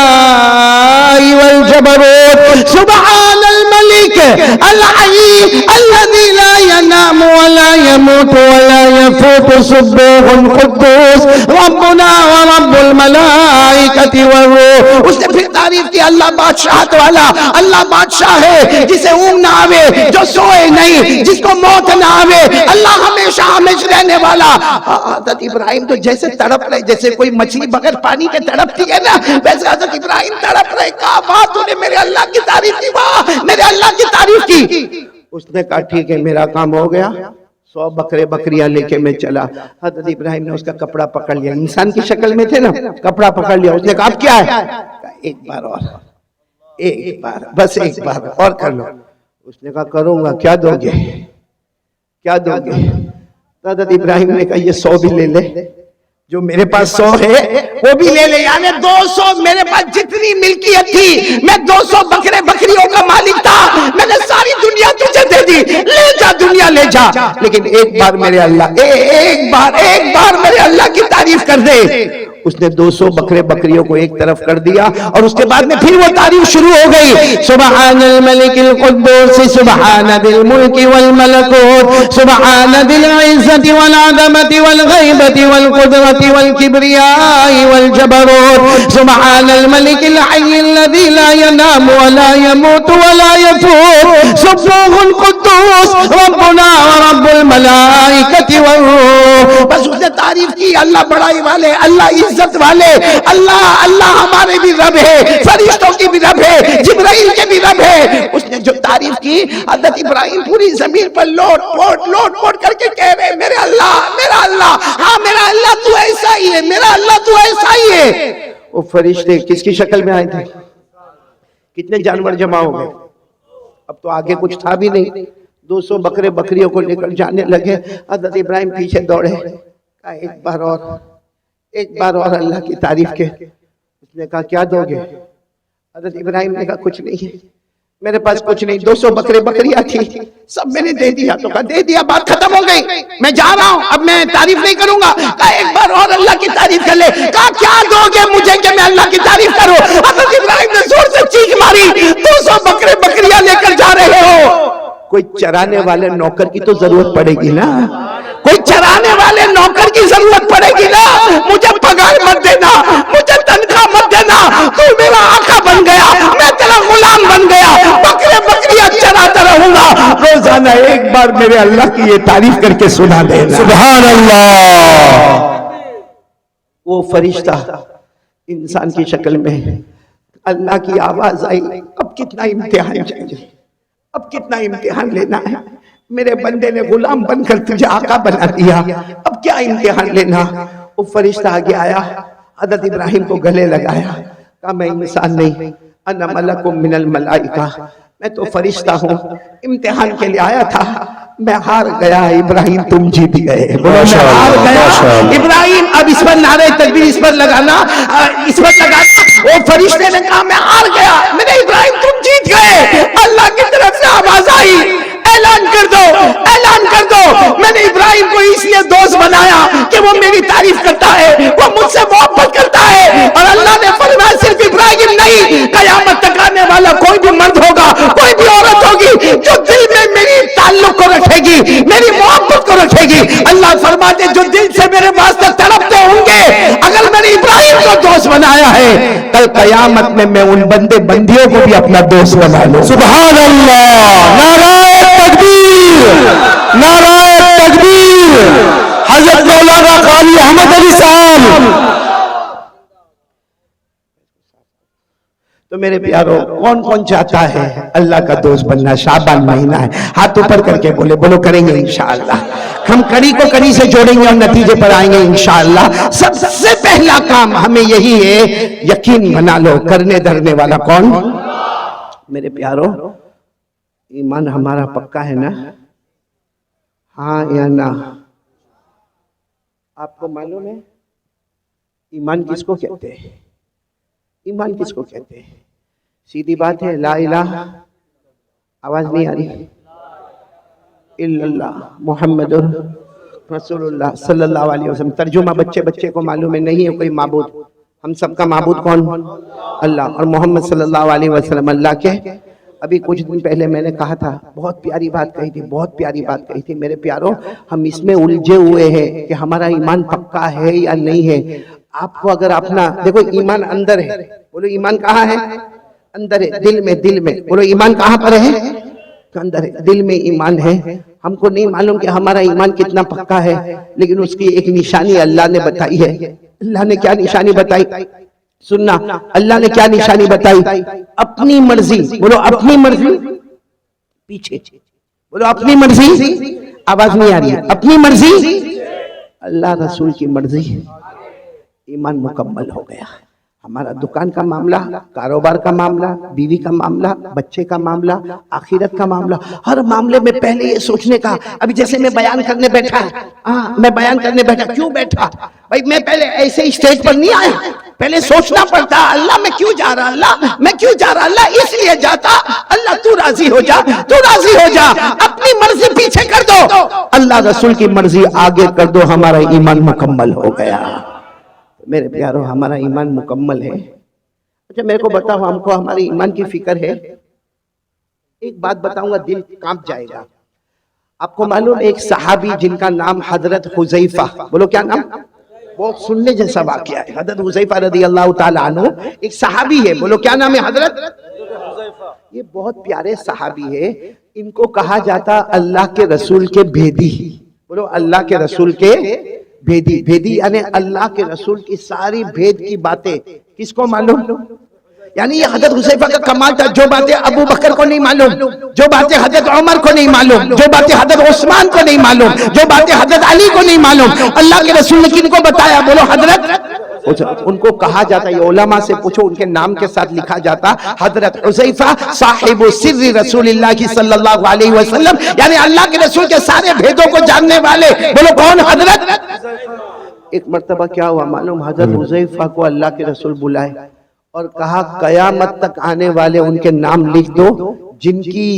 والجبروت سبحان الملك الحي الذي لا ينام ولا يموت ولا يفوت سبوح قدوس ربنا ورب الملائكة والروح. اس نے پھر تعریف کی اللہ بادشاہت والا. اللہ بادشاہ ہے جسے اونگ نہ آوے, جو سوئے نہیں, جس کو موت نہ آوے. اللہ ہمیشہ رہنے والا. حضرت ابراہیم تو جیسے تڑپ رہے, جیسے کوئی مچھلی بغیر پانی کے تڑپتی ہے نا, ویسے حضرت ابراہیم تڑپ رہے. کہا بات تو نے میرے اللہ کی تعریف کی, میرے اللہ کی تعریف کی. اس نے کہا ٹھیک ہے میرا کام ہو گیا. 100 بکریاں لے کے میں چلا. حضرت ابراہیم نے اس کا کپڑا پکڑ لیا. انسان کی شکل میں تھے نا, کپڑا پکڑ لیا. اس نے کہا اب کیا ہے؟ ایک بار اور, ایک بار, بس ایک بار اور کر لو. اس نے کہا کروں گا. کیا دو گے, کیا دو گے؟ حضرت ابراہیم نے کہا یہ 100 بھی لے لے, جو میرے پاس 100 ہے وہ بھی لے لے. یعنی 200 میرے پاس جتنی ملکیت تھی, میں 200 بکریوں کا مالک تھا, میں نے ساری دنیا تجھے دے دی. لے جا دنیا لے جا, لیکن ایک بار میرے اللہ, ایک بار میرے اللہ کی تعریف کر دے. اس نے 200 بکریوں کو ایک طرف کر دیا اور اس کے بعد میں پھر وہ تعریف شروع ہو گئی. سبحان الملک القدوس سبحان ذی الملک والملکوت سبحان ذی العزت والعظمت والغیبت والقدرت والکبریاء والجبروت سبحان الملک الحی الذی لا ینام ولا یموت ولا یفوت سبوح قدوس ربنا ورب الملائکۃ والروح. بس اس نے تعریف کی. اللہ بڑائی والے, اللہ عزت والے, اللہ ہمارے بھی رب ہے, فرشتوں کی بھی رب ہے, جبرائیل کے بھی رب ہے. اس نے جو تعریف کی, حضرت ابراہیم پوری زمین پر لوٹ پوٹ کر کے کہہ رہے میرے اللہ, ہاں میرا اللہ تو ایسا ہی ہے, میرا اللہ تو ایسا ہی ہے. وہ فرشتے کس کی شکل میں آئے تھے؟ کتنے جانور جمع ہو گئے؟ اب تو آگے کچھ تھا بھی نہیں. 200 بکریوں کو لے کر جانے لگے. حضرت ابراہیم پیچھے دوڑے. کہا ایک بار اور اللہ کی تعریف کے. اس نے کہا کیا دو گے؟ حضرت ابراہیم نے کہا کچھ نہیں, میرے پاس کچھ نہیں. 200 بکریاں تھی, سب میں نے دے دیا. تو کہا دے دیا, بات ختم ہو گئی, میں جا رہا ہوں, اب میں تعریف نہیں کروں گا. کہا ایک بار اور اللہ کی تعریف کر لے. کہا کیا دو گے مجھے کہ میں اللہ کی تعریف کروں؟ حضرت ابراہیم نے زور سے چیخ ماری. 200 بکریاں لے کر جا رہے ہو, کوئی چرانے والے نوکر کی تو ضرورت پڑے گی نا, کوئی چرانے والے نوکر کی ضرورت پڑے گی نا. مجھے پگار مت دینا, مجھے تنخواہ مت دینا, تو میرا آقا بن گیا, میں تیرا غلام بن گیا, بکریاں چراتا رہوں گا. روزانہ ایک بار میرے اللہ کی یہ تعریف کر کے سنا دینا. سبحان اللہ. وہ فرشتہ انسان کی شکل میں, اللہ کی آواز آئی. اب کتنا امتحان چاہیے, اب کتنا امتحان لینا ہے. میرے بندے نے غلام بن کر تجھے آقا بنا دیا, اب کیا امتحان لینا. وہ فرشتہ آگے آیا, حضرت ابراہیم کو گلے لگایا. کہا میں انسان نہیں, انا ملک من الملائکہ, میں تو فرشتہ ہوں, امتحان کے لیے آیا تھا, میں ہار گیا. ابراہیم تم جیت گئے, ہار گیا ابراہیم. اب اس پر نعرہ تکبیر اس پر لگانا, اس پر لگانا. وہ فرشتے نے کہا میں ہار گیا، میرے ابراہیم تم جیت گئے۔ اللہ کی طرف سے آواز آئی اعلان کر دو، اعلان کر دو، میں نے ابراہیم کو اس لیے دوست بنایا کہ وہ میری تعریف کرتا ہے، وہ مجھ سے محبت کرتا ہے۔ اور اللہ نے فرمایا صرف ابراہیم نہیں، قیامت تک آنے والا کوئی بھی مرد ہوگا، کوئی بھی عورت ہوگی جو دل میں میری تعلق کو رکھے گی، میری محبت کو رکھے گی۔ اللہ فرماتے جو دل سے میرے واسطے تڑپتے ہوں گے، اگر میں نے ابراہیم کو دوست بنایا ہے، کل قیامت میں ان بندے بندیوں کو بھی اپنا دوست بنا لوں۔ سبحان اللہ، نعرہ تکبیر، نعرہ تکبیر، حضرت مولانا قاری احمد علی صاحب۔ تو میرے پیارو، کون کون چاہتا ہے اللہ کا دوست بننا؟ شعبان مہینہ ہے، ہاتھ اوپر کر کے بولو کریں گے انشاءاللہ۔ ہم کڑی کو کڑی سے جوڑیں گے اور نتیجے پر آئیں گے انشاءاللہ۔ سب سے پہلا کام ہمیں یہی ہے، یقین بنا لو کرنے دھرنے والا کون؟ میرے پیارو، ایمان ہمارا پکا ہے نا؟ ہاں یا نہ؟ آپ کو معلوم ہے ایمان کس کو کہتے ہیں؟ ایمان کس کو کہتے ہیں؟ سیدھی بات ہے، لا الہ، آواز نہیں آ رہی، الا اللہ محمد رسول اللہ صلی اللہ علیہ وسلم۔ ترجمہ بچے کو معلوم ہے، نہیں ہے کوئی معبود، ہم سب کا معبود کون؟ اللہ، اور محمد صلی اللہ علیہ وسلم اللہ کے۔ ابھی کچھ دن پہلے میں نے کہا تھا، بہت پیاری بات کہی تھی، بہت پیاری بات کہی تھی میرے پیاروں، ہم اس میں الجھے ہوئے ہیں کہ ہمارا ایمان پکا ہے یا نہیں ہے۔ آپ کو اگر اپنا دیکھو، ایمان اندر ہے، بولو ایمان کہاں ہے؟ اندر ہے، دل میں بولو ایمان کہاں پر ہے؟ اندر ہے، دل میں ایمان ہے۔ ہم کو نہیں معلوم کہ ہمارا ایمان کتنا پکا ہے، لیکن اس کی ایک نشانی اللہ نے بتائی ہے۔ اللہ نے کیا نشانی بتائی؟ سننا، اللہ نے کیا نشانی بتائی؟ اپنی مرضی، بولو اپنی مرضی، پیچھے بولو اپنی مرضی، آواز نہیں آ رہی ہے، اپنی مرضی، اللہ رسول کی مرضی، ایمان مکمل ہو گیا۔ ہمارا دکان کا معاملہ، کاروبار کا معاملہ، بیوی کا معاملہ، بچے کا معاملہ، آخرت کا معاملہ، ہر معاملے میں پہلے یہ سوچنے کا۔ ابھی جیسے میں بیان کرنے بیٹھا، کیوں بیٹھا بھائی؟ میں پہلے ایسے اسٹیج پر نہیں آیا، پہلے سوچنا پڑتا، اللہ میں کیوں جا رہا، اللہ میں کیوں جا رہا، اللہ اس لیے جاتا، اللہ تو راضی ہو جا، تو راضی ہو جا، اپنی مرضی پیچھے کر دو، اللہ رسول کی مرضی آگے کر دو، ہمارا ایمان مکمل ہو گیا۔ میرے پیارو، ہمارا ایمان مکمل ہے۔ اچھا میرے کو بتاؤ، ہم کو ہمارے ایمان کی فکر ہے؟ ایک بات بتاؤں گا، دل کانپ جائے گا۔ آپ کو معلوم ایک صحابی جن کا نام حضرت حذیفہ، بولو کیا نام؟ بہت سننے جیسا واقعہ ہے۔ حضرت حذیفہ رضی اللہ تعالیٰ عنہ ایک صحابی ہے، بولو کیا نام ہے؟ حضرت حذیفہ۔ یہ بہت پیارے صحابی ہے، ان کو کہا جاتا اللہ کے رسول کے بھیدی، بولو اللہ کے رسول کے بھیدی، یعنی اللہ کے رسول کی ساری بھید کی باتیں کس کو معلوم؟ یعنی یہ حضرت حذیفہ کا کمال تھا، جو باتیں ابو بکر کو نہیں معلوم، جو باتیں حضرت عمر کو نہیں معلوم، جو باتیں حضرت عثمان کو نہیں معلوم، جو باتیں حضرت علی کو نہیں معلوم، اللہ کے رسول نے کن کو بتایا؟ بولو حضرت۔ ان کو کہا جاتا، یہ علماء سے پوچھو، ان کے نام کے ساتھ لکھا جاتا حضرت حذیفہ صاحب سر رسول اللہ کی صلی اللہ علیہ وسلم، یعنی اللہ کے رسول کے سارے بھیدوں کو جاننے والے، بولو کون؟ حضرت۔ ایک مرتبہ کیا ہوا معلوم؟ حضرت حذیفہ کو اللہ کے رسول بلائے اور کہا قیامت تک آنے والے ان کے نام لکھ دو جن کی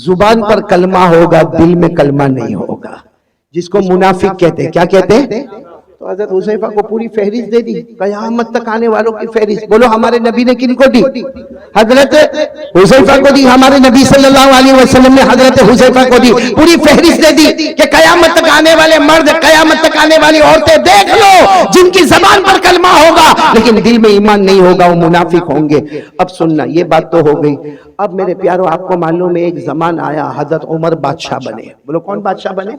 زبان پر کلمہ ہوگا، دل میں کلمہ نہیں ہوگا، جس کو منافق کہتے ہیں۔ کیا کہتے ہیں؟ تو حضرت حذیفہ کو پوری فہرست دے دی، قیامت تک آنے والوں کی فہرست۔ بولو ہمارے نبی نے کن کو دی؟ حضرت حذیفہ کو دی۔ ہمارے نبی صلی اللہ علیہ وسلم نے حضرت حذیفہ کو دی، پوری فہرست دے دی کہ قیامت تک آنے والے مرد، قیامت تک آنے والی عورتیں دیکھ لو، جن کی زبان پر کلمہ ہوگا لیکن دل میں ایمان نہیں ہوگا، وہ منافق ہوں گے۔ اب سننا، یہ بات تو ہو گئی۔ اب میرے پیارو، آپ کو معلوم ہے ایک زمان آیا حضرت عمر بادشاہ بنے، بولو کون بادشاہ بنے؟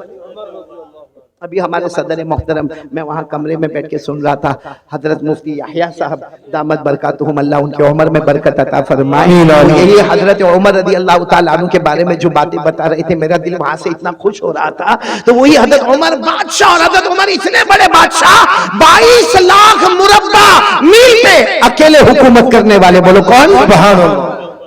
ابھی ہمارے صدر محترم، میں وہاں کمرے میں بیٹھ کے سن رہا تھا، حضرت مفتی یحییٰ صاحب دامت برکاتہم، اللہ ان کے عمر میں برکت عطا فرمائے، یہی حضرت عمر رضی اللہ تعالیٰ عنہ کے بارے میں جو باتیں بتا رہے تھے، میرا دل وہاں سے اتنا خوش ہو رہا تھا۔ تو وہی حضرت عمر بادشاہ، اور حضرت عمر اتنے بڑے بادشاہ، 22 لاکھ مربع میل پہ اکیلے حکومت کرنے والے، بولو کون؟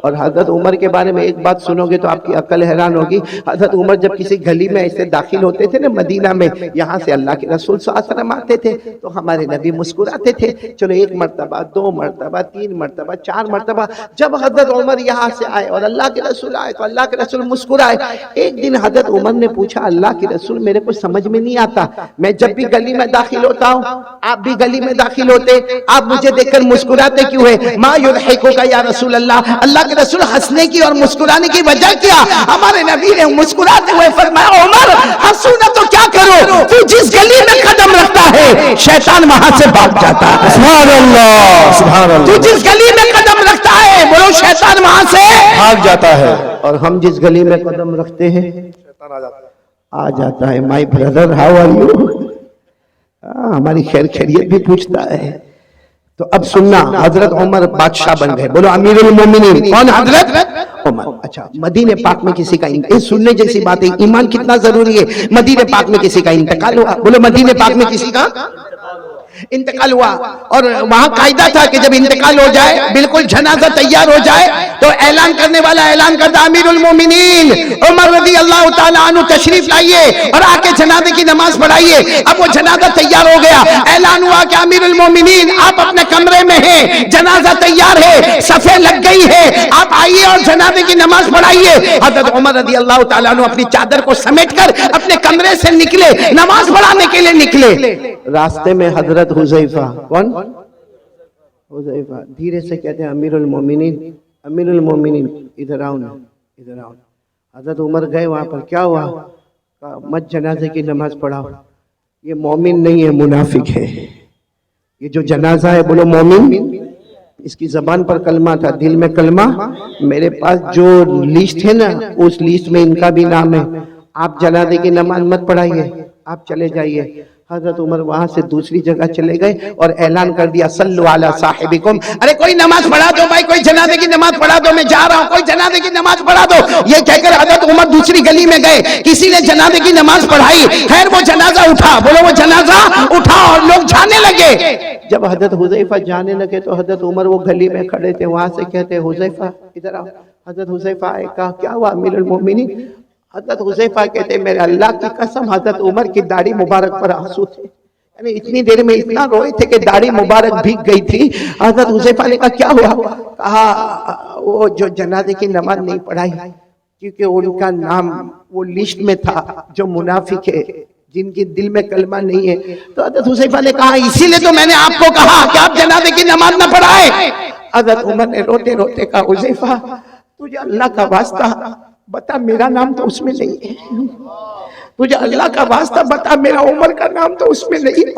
اور حضرت عمر کے بارے میں ایک بات سنو گے تو آپ کی عقل حیران ہوگی. حضرت عمر جب کسی گلی میں ایسے داخل ہوتے تھے نا مدینہ میں, یہاں سے اللہ کے رسول صلی اللہ علیہ وسلم آتے تھے تو ہمارے نبی مسکراتے تھے. چلو 1 مرتبہ 2 مرتبہ 3 مرتبہ 4 مرتبہ, جب حضرت عمر یہاں سے آئے اور اللہ کے رسول آئے تو اللہ کے رسول مسکرائے. ایک دن حضرت عمر نے پوچھا, اللہ کے رسول میرے کو سمجھ میں نہیں آتا, میں جب بھی گلی میں داخل ہوتا ہوں آپ بھی گلی میں داخل ہوتے, آپ مجھے دیکھ کر مسکراتے کیوں ہے؟ ما یضحکک یا رسول اللہ, اللہ کے رسول ہنسنے کی اور مسکرانے کی وجہ کیا؟ ہمارے نبی نے مسکراتے ہوئے فرمایا, عمر ہنسو نہ تو کیا کرو, تو جس گلی میں قدم رکھتا ہے شیطان وہاں سے بھاگ جاتا ہے. سبحان اللہ, سبحان تو اللہ, جس گلی میں قدم رکھتا ہے بولو شیطان وہاں سے بھاگ جاتا ہے. اور ہم جس گلی میں قدم رکھتے ہیں آ جاتا ہے. My brother how are you, ہماری خیر خیریت بھی پوچھتا ہے. تو اب سننا, حضرت عمر بادشاہ بن گئے. بولو امیر المومنین کون؟ حضرت عمر. اچھا, مدینہ پاک میں کسی کا سننے جیسی بات ہے, ایمان کتنا ضروری ہے. مدینہ پاک میں کسی کا انتقال ہوا, بولو مدینہ پاک میں کسی کا انتقال ہوا, اور وہاں قاعدہ تھا کہ جب انتقال ہو جائے بالکل جنازہ تیار ہو جائے تو اعلان کرنے والا اعلان کرتا, امیر المومنین عمر رضی اللہ تعالیٰ عنہ تشریف لائیے اور آ کے جنازے کی نماز پڑھائیے. اب وہ جنازہ تیار ہو گیا, اعلان ہوا کہ امیر المومنین آپ اپنے کمرے میں ہیں, جنازہ تیار ہے, صفیں لگ گئی ہے, آپ آئیے اور جنازے کی نماز پڑھائیے. حضرت عمر رضی اللہ تعالیٰ عنہ اپنی چادر کو سمیٹ کر اپنے کمرے سے نکلے, نماز پڑھانے کے لیے نکلے. راستے میں حضرت حذیفہ, کون؟ حذیفہ دھیرے سے کہتے ہیں, امیر المومنین, امیر المومنین ادھر آؤ نا, ادھر آؤ. حضرت عمر گئے وہاں پر, کیا ہوا؟ مت جنازے کی نماز پڑھاؤ, یہ مومن نہیں ہے منافق ہے. یہ جو جنازہ ہے بولو مومن, اس کی زبان پر کلمہ تھا, دل میں کلمہ. میرے پاس جو لسٹ ہے نا اس لسٹ میں ان کا بھی نام ہے. آپ جنازے کی نماز مت پڑھائیے, آپ چلے جائیے. حضرت عمر وہاں سے دوسری جگہ چلے گئے اور اعلان کر دیا, صلو علی صاحبکم, ارے کوئی نماز پڑھا دو بھائی, کوئی جنازے کی نماز پڑھا دو, میں جا رہا ہوں, کوئی جنازے کی نماز پڑھا دو. یہ کہہ کر حضرت عمر دوسری گلی میں گئے, کسی نے جنازے کی نماز پڑھائی. خیر وہ جنازہ اٹھا, بولو وہ جنازہ اٹھا, اور لوگ جانے لگے. جب حضرت حذیفہ جانے لگے تو حضرت عمر وہ گلی میں کھڑے تھے, وہاں سے کہتے حذیفہ ادھر آؤ. حضرت حذیفہ آئے, کہا کیا ہوا امیر المومنین؟ حضرت حذیفہ کہتے میرے اللہ کی قسم حضرت عمر کی داڑھی مبارک پر آنسو تھے, یعنی اتنی دیر میں اتنا روئے تھے کہ داڑھی مبارک بھیگ گئی تھی. حضرت حذیفہ نے کہا کیا ہوا؟ کہا وہ جو جنازے کی نماز نہیں پڑھائی کیونکہ ان کا نام وہ لسٹ میں تھا جو منافق ہے, جن کے دل میں کلمہ نہیں ہے. تو حضرت حذیفہ نے کہا اسی لیے تو میں نے آپ کو کہا کہ آپ جنازے کی نماز نہ پڑھائیں. حضرت عمر نے روتے روتے کہا حذیفہ تجھے اللہ کا واسطہ بتا میرا نام تو اس میں نہیں ہے, تجھے اللہ کا واسطہ بتا میرا عمر کا نام تو اس میں نہیں,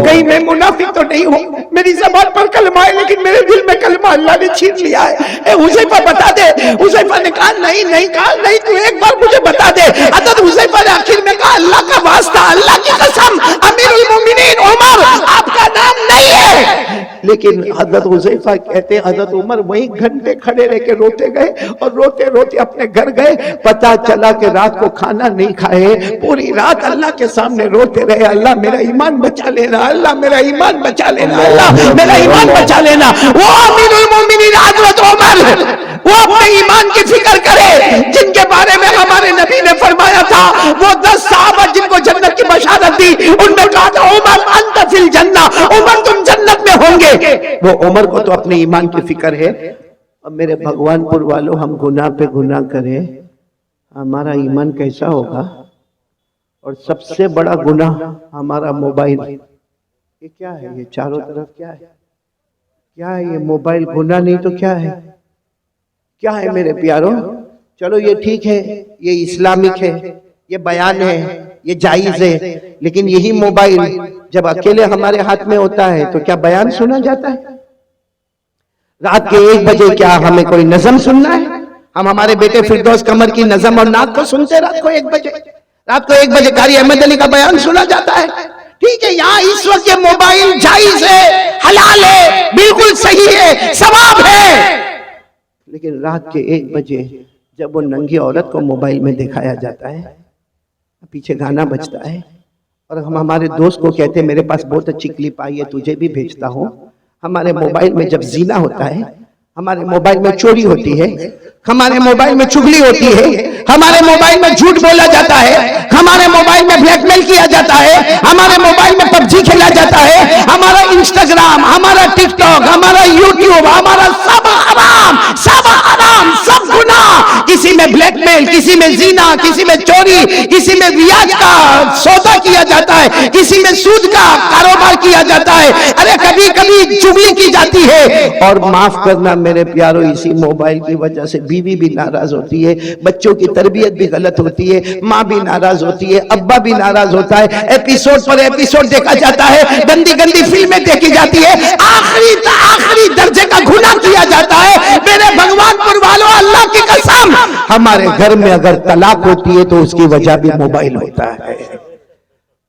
کہیں میں منافق تو نہیں ہوں. میری زبان پر کلمہ ہے لیکن میرے دل میں کلمہ اللہ نے چھین لیا ہے. اے حذیفہ بتا دے. حذیفہ نے کہا نہیں, کہا نہیں, تو ایک بار مجھے بتا دے. حضرت حذیفہ نے آخر میں کہا اللہ کا واسطہ, اللہ کی قسم, امیر المومنین عمر آپ کا نام نہیں ہے. لیکن حضرت حذیفہ کہتے حضرت عمر وہیں گھنٹے کھڑے رہ کے روتے گئے اور روتے روتے اپنے گھر گئے. پتا چلا کہ رات کو کھانا نہیں کھائے, پوری رات اللہ کے سامنے روتے رہے, اللہ میرا ایمان بچا لینا, اللہ میرا ایمان بچا لینا, اللہ میرا ایمان بچا لینا. وہ امیر المومنین حضرت عمر, وہ اپنے ایمان کی فکر کرے جن کے بارے میں ہمارے نبی نے فرمایا تھا, وہ 10 صحابہ جن کو جنت کی بشارت دی, ان میں کہا تھا عمر انت فی الجنہ, عمر تم جنت میں ہوں گے. وہ عمر کو تو اپنے ایمان کی فکر ہے. اب میرے بھگوان پور والوں, ہم گناہ پہ گناہ کریں, ہمارا ایمان کیسا ہوگا؟ اور سب سے بڑا گناہ ہمارا موبائل. یہ کیا ہے؟ یہ چاروں طرف کیا ہے؟ کیا ہے یہ موبائل؟ گناہ نہیں تو کیا ہے؟ کیا ہے میرے پیاروں؟ چلو یہ ٹھیک ہے, یہ اسلامک ہے, یہ بیان ہے, یہ جائز ہے, لیکن یہی موبائل جب اکیلے ہمارے ہاتھ میں ہوتا ہے تو کیا بیان سنا جاتا ہے؟ رات کے 1 بجے کیا ہمیں کوئی نظم سننا ہے؟ ہم ہمارے بیٹے فردوس قمر کی نظم اور نعت کو سنتے رات کو 1 بجے. رات کو 1 بجے قاری احمد علی کا بیان سنا جاتا ہے. ٹھیک ہے, یہاں اس وقت یہ موبائل جائز ہے, حلال ہے, بالکل صحیح ہے, ثواب ہے. لیکن رات کے 1 بجے جب وہ ننگی عورت کو موبائل میں دکھایا جاتا ہے, پیچھے گانا بجتا ہے, اور ہم ہمارے دوست کو کہتے ہیں میرے پاس بہت اچھی کلپ آئی ہے, تجھے بھی بھیجتا ہوں. ہمارے موبائل میں جب زنا ہوتا ہے, ہمارے موبائل میں چوری ہوتی ہے، ہمارے موبائل میں چغلی ہوتی ہے، ہمارے موبائل میں جھوٹ بولا جاتا ہے، ہمارے موبائل میں بلیک میل کیا جاتا ہے، ہمارے موبائل میں پب جی کھیلا جاتا ہے، ہمارا انسٹاگرام، ہمارا ٹک ٹاک، ہمارا یوٹیوب، ہمارا سب حرام، سب گناہ، کسی میں بلیک میل، کسی میں زنا، کسی میں چوری، کسی میں ریاض کا سودا کیا جاتا ہے، کسی میں سود کا کاروبار کیا جاتا ہے، ارے کبھی کبھی چغلی کی جاتی ہے۔ اور معاف کرنا میرے پیارو، اسی موبائل کی وجہ سے بیوی بھی ناراض ہوتی ہے، بچوں کی تربیت بھی غلط ہوتی ہے، ماں بھی ناراض ہوتی ہے، ابا بھی ناراض ہوتا ہے، ایپیسوڈ پر ایپیسوڈ دیکھا جاتا ہے، گندی گندی فلمیں دیکھی جاتی ہے، آخری درجے کا گناہ کیا جاتا ہے۔ میرے بھگوان پر والوں، اللہ کی قسم، ہمارے گھر میں اگر طلاق ہوتی ہے تو اس کی وجہ بھی موبائل ہوتا ہے۔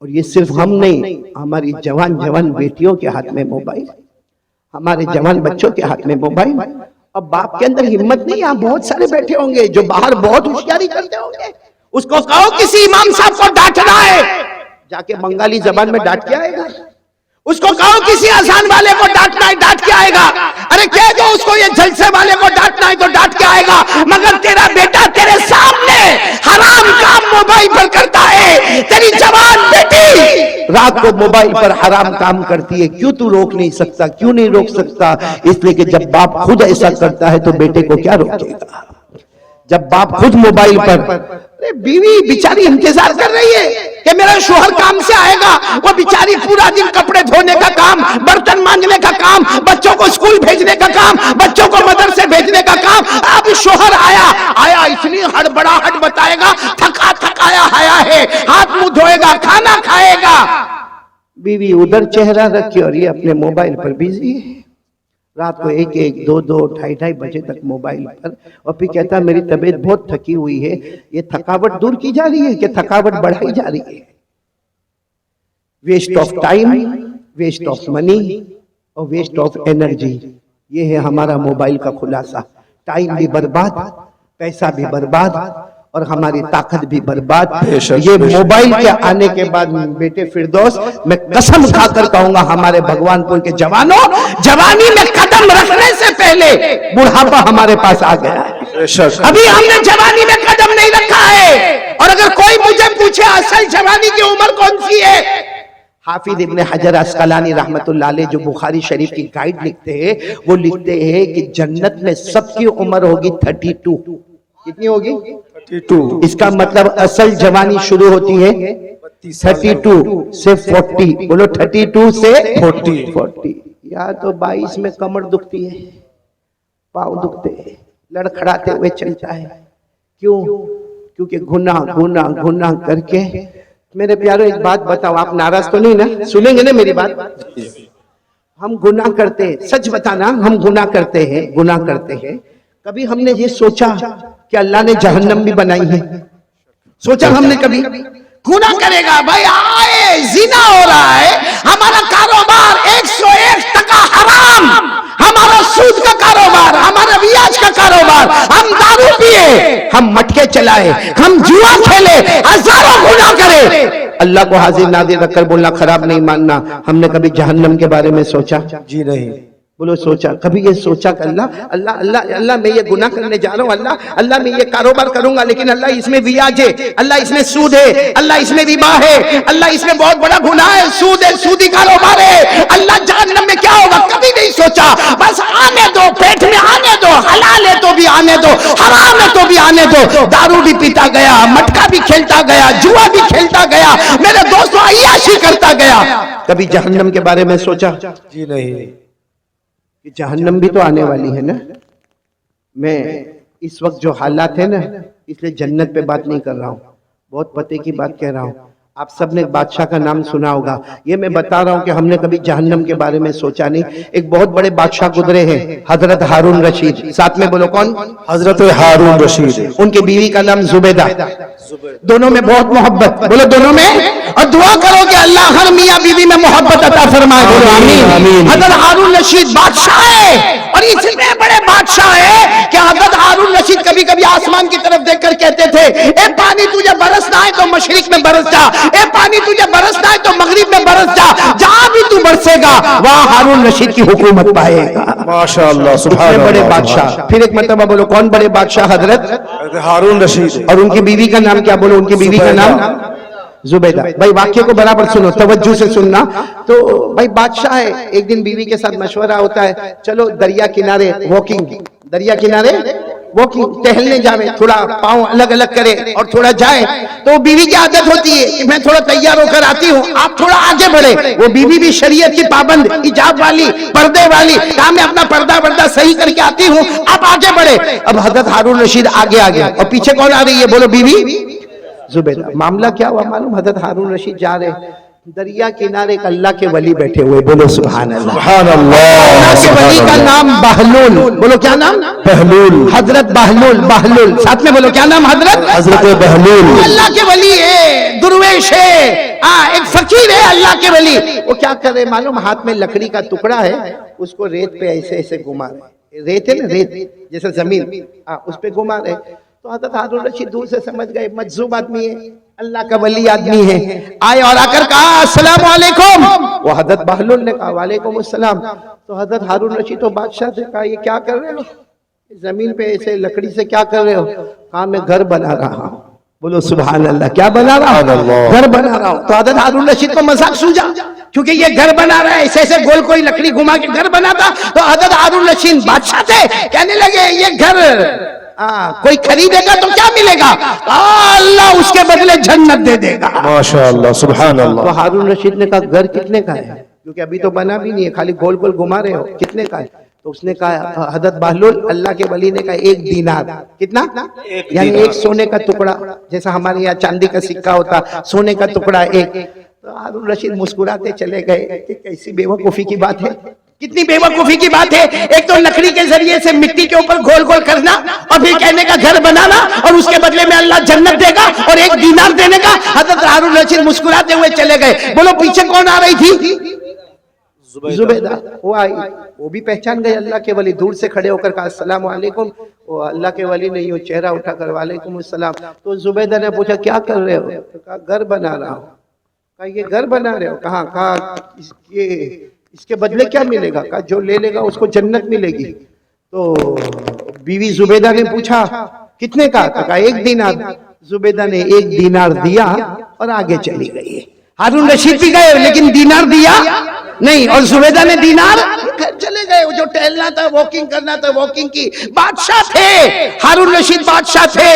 اور یہ صرف ہم نہیں، ہماری جوان بیٹیوں کے ہاتھ میں موبائل، ہمارے جوان بچوں کے ہاتھ میں موبائل۔ اب باپ کے اندر ہمت نہیں، یہاں بہت سارے بیٹھے ہوں گے جو باہر بہت ہوشیاری کرتے ہوں گے، اس کو کہو کسی امام صاحب کو ڈانٹنا ہے، جا کے بنگالی زبان میں ڈانٹ کے آئے گا۔ اس کو کہو کسی آسان والے کو ڈانٹنا ہے، ڈانٹ کے آئے گا۔ ارے کہہ دو اس کو یہ جلسے والے کو ڈانٹنا ہے تو ڈانٹ کے آئے گا۔ مگر تیرا بیٹا تیرے سامنے حرام کام موبائل پر کرتا ہے، تیری جوان بیٹی رات کو موبائل پر حرام کام کرتی ہے، کیوں تو روک نہیں سکتا؟ کیوں نہیں روک سکتا؟ اس لیے کہ جب باپ خود ایسا کرتا ہے تو بیٹے کو کیا روکے گا؟ جب باپ خود موبائل پر، بیوی بیچاری انتظار کر رہی ہے کہ میرا شوہر کام سے آئے گا، وہ بیچاری پورا دن کپڑے دھونے کا کام، برتن مانجنے کا کام، بچوں کو اسکول بھیجنے کا کام، بچوں کو مدرسے بھیجنے کا کام۔ اب شوہر آیا اتنی ہڑبڑاہٹ بتائے گا، تھکایا ہے، ہاتھ منہ دھوئے گا، کھانا کھائے گا، بیوی ادھر چہرہ رکھی اور یہ اپنے موبائل پر بیزی ہے، رات کو 1 2 2 بجے تک موبائل پر، اور پھر کہتا ہے میری طبیعت بہت تھکی ہوئی ہے۔ یہ تھکاوٹ دور کی جا رہی ہے کہ تھکاوٹ بڑھائی جا رہی ہے؟ Waste of time, waste of money اور ویسٹ آف انرجی، یہ ہے ہمارا موبائل کا خلاصہ۔ ٹائم بھی برباد، پیسہ بھی برباد اور ہماری طاقت بھی برباد۔ یہ موبائل کے آنے کے بعد بیٹے فردوس، میں قسم کھا کر کہوں گا ہمارے بھگوان پور کے جوانوں، جوانی میں قدم رکھنے سے پہلے بڑھاپا ہمارے پاس آ گیا ہے۔ ابھی ہم نے جوانی میں قدم نہیں رکھا ہے، اور اگر کوئی مجھے پوچھے اصل جوانی کی عمر کون سی ہے، حافظ ابن حجر عسقلانی رحمت اللہ علیہ جو بخاری شریف کی گائیڈ لکھتے ہیں، وہ لکھتے ہیں کہ جنت میں سب کی عمر ہوگی 32۔ کتنی ہوگی؟ 32۔ اس کا مطلب اصل جوانی شروع ہوتی ہے 32 سے 40۔ بولو 32 سے 40۔ یا تو 22 میں کمر دکھتی ہے، پاؤں دکھتے ہیں، لڑکھڑاتے ہوئے چلتا ہے، کیوں؟ کیونکہ گناہ کر کے۔ میرے پیارو ایک بات بتاؤ، آپ ناراض تو نہیں نا؟ سنیں گے نا میری بات؟ ہم گناہ کرتے ہیں، سچ بتانا، ہم گناہ کرتے ہیں۔ کبھی ہم نے یہ سوچا کہ اللہ نے جہنم بھی بنائی ہے؟ سوچا ہم نے کبھی؟ گناہ کرے گا بھائی، آئے زنا ہو رہا ہے، ہمارا کاروبار 101% حرام، ہمارا سود کا کاروبار، ہمارا ریاض کا کاروبار، ہم دارو پیے، ہم مٹکے چلائے، ہم جوا کھیلے، ہزاروں گناہ کرے، اللہ کو حاضر ناظر رکھ کر بولنا خراب نہیں ماننا۔ ہم نے کبھی جہنم کے بارے میں سوچا؟ جی نہیں۔ بولو سوچا؟ کبھی یہ سوچا کہ اللہ میں یہ گناہ کرنے جا رہا ہوں، اللہ میں یہ کاروبار کروں گا، لیکن اللہ اس میں ریاض ہے، اللہ اس میں سود ہے، اللہ اس میں ربا ہے، اللہ اس میں بہت بڑا گناہ ہے، سود ہے، سودی کاروبار ہے، اللہ جہنم میں کیا ہوگا؟ کبھی نہیں سوچا۔ بس آنے دو، پیٹ میں آنے دو، حلال ہے تو بھی آنے دو، حرام ہے تو بھی آنے دو۔ دارو بھی پیتا گیا، مٹکا بھی کھیلتا گیا، جوا بھی کھیلتا گیا، میرے دوستوں عیاشی کرتا گیا۔ کبھی جہنم کے بارے میں سوچا؟ جی نہیں۔ کہ جہنم بھی تو آنے والی ہے نا۔ میں اس وقت جو حالات ہیں نا، اس لیے جنت پہ بات نہیں کر رہا ہوں، بہت پتے کی بات کہہ رہا ہوں۔ آپ سب نے بادشاہ کا نام سنا ہوگا، یہ میں بتا رہا ہوں کہ ہم نے کبھی جہنم کے بارے میں سوچا نہیں۔ ایک بہت بڑے بادشاہ گزرے ہیں، حضرت ہارون رشید، ساتھ میں بولو کون؟ حضرت ہارون رشید۔ ان کی بیوی کا نام زبیدہ، دونوں میں بہت محبت، بولو دونوں میں، اور دعا کرو کہ اللہ ہر میاں بیوی میں محبت عطا فرمائے، بولو آمین۔ حضرت ہارون رشید بادشاہ ہے، اور اتنے بڑے بادشاہ ہے کہ حضرت ہارون رشید کبھی کبھی کبھی آسمان کی طرف دیکھ کر کہتے تھے اے پانی تجھے برسنا ہے تو مشرق میں برس جا، اے پانی تجھے برسنا ہے تو مغرب میں برس جا، جہاں بھی تو برسے گا وہاں ہارون رشید کی حکومت پائے گا۔ ماشاءاللہ سبحان اللہ، بڑے بادشاہ، پھر ایک مرتبہ بولو کون بڑے بادشاہ؟ حضرت ہارون رشید، اور ان کی بیوی کا نام کیا؟ بولو ان کی بیوی کا نام زبیدہ۔ بھائی واقعے کو برابر سنو، توجہ سے سننا۔ تو بھائی بادشاہ ہے، ایک دن بیوی کے ساتھ مشورہ ہوتا ہے، چلو دریا کنارے واکنگ، دریا کنارے واکنگ، ٹہلنے جاوے، تھوڑا پاؤں الگ الگ کرے اور تھوڑا جائے۔ تو بیوی کی عادت ہوتی ہے کہ میں تھوڑا تیار ہو کر آتی ہوں، آپ تھوڑا آگے بڑھے۔ وہ بیوی بھی شریعت کی پابند، حجاب والی، پردے والی، کہا میں اپنا پردہ صحیح کر کے آتی ہوں، آپ آگے بڑھے۔ اب حضرت ہارون رشید آگے آگے، اور پیچھے کون آ رہی ہے؟ بولو بیوی زبیدہ۔ معاملہ کیا ہوا معلوم؟ حضرت ہارون رشید جا رہے، دریا کنارے ایک اللہ کے ولی بیٹھے ہوئے، بولو سبحان اللہ، سبحان اللہ، اللہ کے ولی کا نام بہلول، بولو کیا نام؟ بہلول، حضرت بہلول، ساتھ میں بولو کیا نام؟ حضرت بہلول، اللہ کے ولی ہے، درویش ہے، ایک فقیر ہے اللہ کے ولی۔ وہ کیا کر رہے معلوم؟ ہاتھ میں لکڑی کا ٹکڑا ہے، اس کو ریت پہ ایسے ایسے گھما رہے، ریت ہے نا، ریت جیسے زمین، اس پہ گھما رہے۔ تو حضرت ہارون رشید دور سے سمجھ گئے مجذوب آدمی ہے، اللہ کا ولی آدمی ہے، آئے اور آ کر کہا السلام علیکم۔ وہ حضرت بہلول نے کہا وعلیکم السلام۔ تو حضرت ہارون رشید تو بادشاہ سے کہا یہ کیا کر رہے ہو؟ زمین پہ ایسے لکڑی سے کیا کر رہے ہو؟ کہا میں گھر بنا رہا ہوں، بولو سبحان اللہ، کیا بنا رہا ہوں؟ گھر بنا رہا ہوں۔ تو حضرت ہارون رشید کو مذاق سوجا، کیونکہ یہ گھر بنا رہا ہے، ایسے ایسے گول کوئی لکڑی گھما کے گھر بناتا۔ تو حضرت ہارون رشید بادشاہ تھے، کہنے لگے یہ گھر کوئی خریدے گا تو کیا ملے گا؟ اللہ اس کے بدلے جنت دے دے گا۔ ماشاءاللہ سبحان اللہ۔ تو ہارون رشید نے کہا گھر کتنے کا ہے؟ کیونکہ ابھی تو بنا بھی نہیں ہے، خالی گول گول گھما رہے ہو، کتنے کا ہے؟ تو اس نے کہا، حضرت بہلول اللہ کے ولی نے کہا 1 دینار۔ کتنا؟ یعنی 1 سونے کا ٹکڑا، جیسا ہمارے یہاں چاندی کا سکہ ہوتا، سونے کا ٹکڑا 1۔ تو ہارون رشید مسکراتے چلے گئے کہ کیسی بے وقوفی کی بات ہے، کتنی بے وقوفی کی بات ہے، ایک تو لکڑی کے ذریعے سے مٹی کے اوپر گول گول کرنا، اور پھر کہنے کا گھر بنانا، اور اس کے بدلے میں اللہ جنت دے گا اور 1 دینار دینے کا۔ حضرت ہارون رشید مسکراتے ہوئے چلے گئے۔ بولو پیچھے کون آ رہی تھی؟ زبیدہ۔ وہ آئی، وہ بھی پہچان گئے اللہ کے ولی، دور سے کھڑے ہو کر کہا السلام علیکم۔ وہ اللہ کے ولی نے یوں چہرہ اٹھا کر وعلیکم السلام۔ تو زبیدہ نے پوچھا کیا کر رہے ہو؟ کہا گھر بنا رہا ہوں۔ کہا یہ گھر بنا رہے ہو؟ کہا اس کے بدلے کیا ملے گا؟ کہا جو لے لے گا اس کو جنت ملے گی۔ تو بیوی زبیدہ نے پوچھا کتنے کا؟ کہا 1 دینار۔ زبیدہ نے 1 دینار دیا اور آگے چلی گئی۔ ہارون رشید بھی گئے لیکن دینار دیا نہیں، اور زبیدہ نے دینار چلے گئے۔ جو ٹہلنا تھا، واکنگ کرنا تھا، واکنگ کی۔ بادشاہ تھے ہارون رشید، بادشاہ تھے،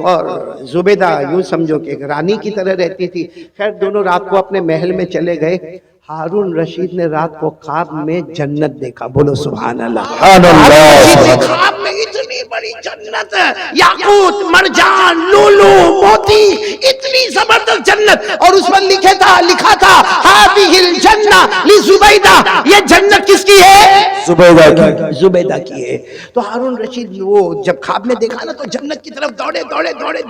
اور زبیدہ یوں سمجھو کہ ایک رانی کی طرح رہتی تھی۔ خیر دونوں رات کو اپنے محل میں چلے گئے۔ ہارون رشید نے رات کو خواب میں جنت دیکھا، بولو سبحان اللہ۔ ہارون رشید نے خواب میں اتنی بڑی جنت، یاقوت، مرجان، لولو، موتی، اتنی زبردست جنت، اور اس پر لکھا تھا ہذہ الجنہ لزبیدہ، یہ جنت کس کی ہے؟ زبیدہ کی ہے۔ تو ہارون رشید وہ جب خواب میں دیکھا نا تو جنت کی طرف دوڑے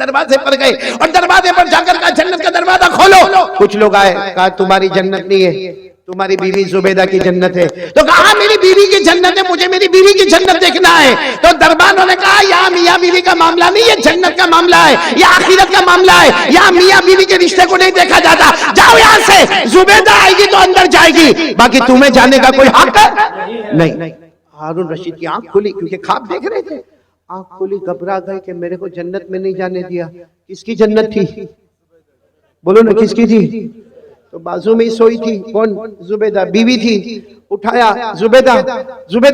دروازے پر گئے، اور دروازے پر جا کر کہا جنت کا دروازہ کھولو۔ کچھ لوگ آئے، کہا تمہاری جنت نہیں ہے، تمہاری بیوی زبیدہ کی جنت ہے۔ تو کہا میری بیوی کی جنت ہے، مجھے میری بیوی کی جنت دیکھنا ہے۔ تو دربانوں نے کہا یا میاں بیوی کا معاملہ نہیں، یہ جنت کا معاملہ ہے، یہ آخرت کا معاملہ ہے، یا میاں بیوی کے رشتے کو نہیں دیکھا جاتا، جاؤ یہاں سے، زبیدہ آئے گی تو اندر جائے گی، باقی تمہیں جانے کا کوئی حق نہیں۔ ہارون رشید کی آنکھ کھلی، کیونکہ خواب دیکھ رہے تھے، آنکھ کھلی، گھبرا گئے کہ میرے کو جنت میں نہیں جانے دیا۔ کس کی جنت تھی؟ بولو نا کس کی تھی؟ تو بازو میں ہی سوئی تھی، کون؟ زبیدہ بیوی تھی۔ اٹھایا، زبیدہ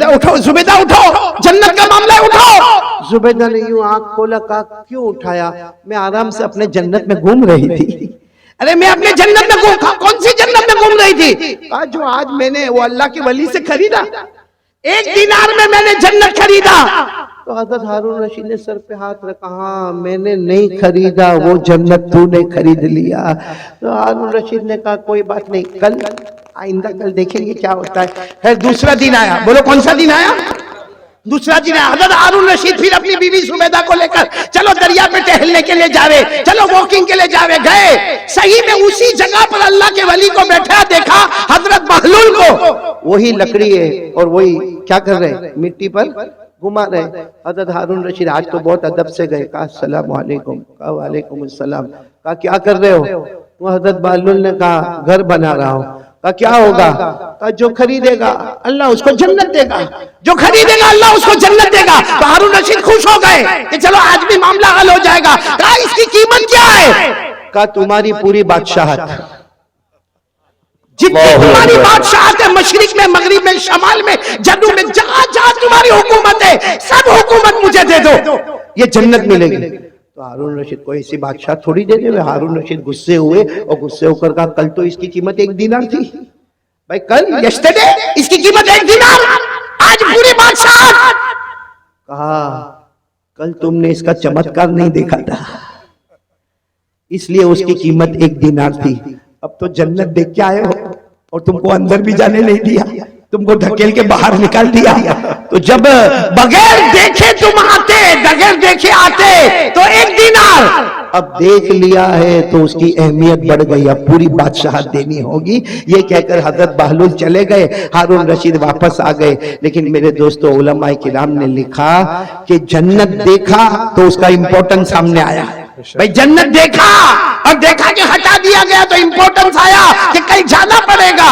اٹھو، زبیدہ اٹھو، جنت کا معاملہ ہے، اٹھو۔ زبیدہ نے یوں آنکھ کھولا، کہا کیوں اٹھایا؟ میں آرام سے اپنے جنت میں گھوم رہی تھی۔ ارے میں اپنے جنت میں کون سی جنت میں گھوم رہی تھی؟ کہا جو آج میں نے وہ اللہ کے ولی سے خریدا، 1 دینار میں نے جنت خریدا۔ تو حضرت ہارون رشید نے سر پہ ہاتھ رکھا، ہاں میں نے نہیں خریدا، وہ جنت تو نے خرید لیا۔ تو ہارون رشید نے کہا کوئی بات نہیں، کل آئندہ کل دیکھیں گے کیا ہوتا ہے۔ پھر دوسرا دن آیا، بولو کون سا دن آیا؟ دوسرا دن آیا۔ حضرت ہارون رشید پھر اپنی بیوی زبیدہ کو لے کر چلو دریا پہ ٹہلنے کے لیے جاوے، چلو واکنگ کے لیے جاوے، گئے۔ صحیح میں اسی جگہ پر اللہ کے ولی کو بیٹھا دیکھا، حضرت بہلول کو، وہی لکڑی ہے اور وہی کیا کر رہے، مٹی پر گھما رہے. حضرت ہارون رشید آج تو بہت ادب سے گئے, کہا السلام علیکم, کہا وعلیکم السلام, کہا کیا کر رہے ہو؟ تو حضرت بہلول نے کہا گھر بنا رہا ہوں. کہا کیا ہوگا؟ کہا جو خریدے گا اللہ اس کو جنت دے گا, جو خریدے گا اللہ اس کو جنت دے گا. تو ہارون رشید خوش ہو گئے کہ چلو آج بھی معاملہ حل ہو جائے گا. کہا اس کی قیمت کیا ہے؟ کہا تمہاری پوری بادشاہت, جتنی تمہاری بادشاہت ہے, مشرق میں, مغرب میں, شمال میں, جنوب میں, جہاں جہاں تمہاری حکومت ہے سب حکومت مجھے دے دو, یہ جنت ملے گی. تو ہارون رشید کو ایسی بادشاہ تھوڑی دے دے. ہارون رشید غصے ہوئے اور غصے ہو کر کہا کل تو اس کی قیمت 1 دینار تھی بھائی, کل یسٹرڈے اس کی قیمت 1 دینار, آج پوری بادشاہت. کہا کل تم نے اس کا چمتکار نہیں دیکھا تھا اس لیے اس کی قیمت 1 دینار تھی. اب تو جنت دیکھ کے آئے ہو اور تم کو اندر بھی جانے نہیں دیا, تم کو دھکیل کے باہر نکال دیا. تو جب بغیر دیکھے تم آتے, بغیر دیکھے آتے تو 1 دینار, اب دیکھ لیا ہے تو اس کی اہمیت بڑھ گئی, اب پوری بادشاہت دینی ہوگی. یہ کہہ کر حضرت بہلول چلے گئے, ہارون رشید واپس آ گئے. لیکن میرے دوستو علماء کرام نے لکھا کہ جنت دیکھا تو اس کا امپورٹنس سامنے آیا. بھئی جنت دیکھا اور دیکھا کہ ہٹا دیا گیا تو امپورٹنس آیا کہ کہیں جانا پڑے گا.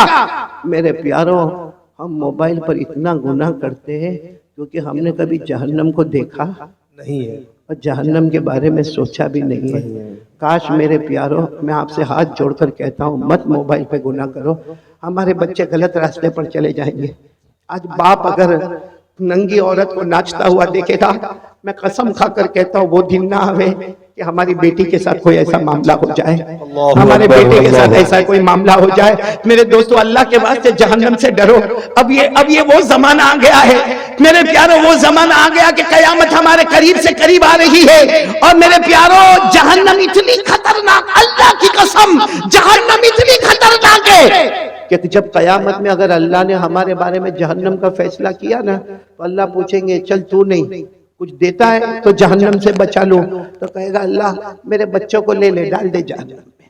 میرے پیاروں, ہم موبائل پر اتنا گناہ کرتے ہیں کیونکہ ہم نے کبھی جہنم کو دیکھا نہیں ہے اور جہنم کے بارے میں سوچا بھی نہیں ہے. کاش میرے پیاروں, میں آپ سے ہاتھ جوڑ کر کہتا ہوں مت موبائل پہ گناہ کرو, ہمارے بچے غلط راستے پر چلے جائیں گے. آج باپ اگر ننگی عورت کو ناچتا ہوا دیکھے گا, میں قسم کھا کر کہتا ہوں وہ دن نہ آوے کہ ہماری بیٹی کے ساتھ کوئی ایسا معاملہ ہو جائے, ہمارے بیٹے کے ساتھ ایسا کوئی معاملہ ہو جائے. میرے دوستو اللہ کے واسطے جہنم سے ڈرو. اب یہ وہ زمانہ آ گیا ہے میرے پیاروں, وہ زمانہ آ گیا کہ قیامت ہمارے قریب سے قریب آ رہی ہے. اور میرے پیاروں جہنم اتنی خطرناک, اللہ کی قسم جہنم اتنی خطرناک ہے کہ جب قیامت میں اگر اللہ نے ہمارے بارے میں جہنم کا فیصلہ کیا نا تو اللہ پوچھیں گے چل تو نہیں کچھ دیتا ہے تو جہنم سے بچا لو, تو کہے گا اللہ میرے بچوں کو لے لے ڈال دے جہنم میں,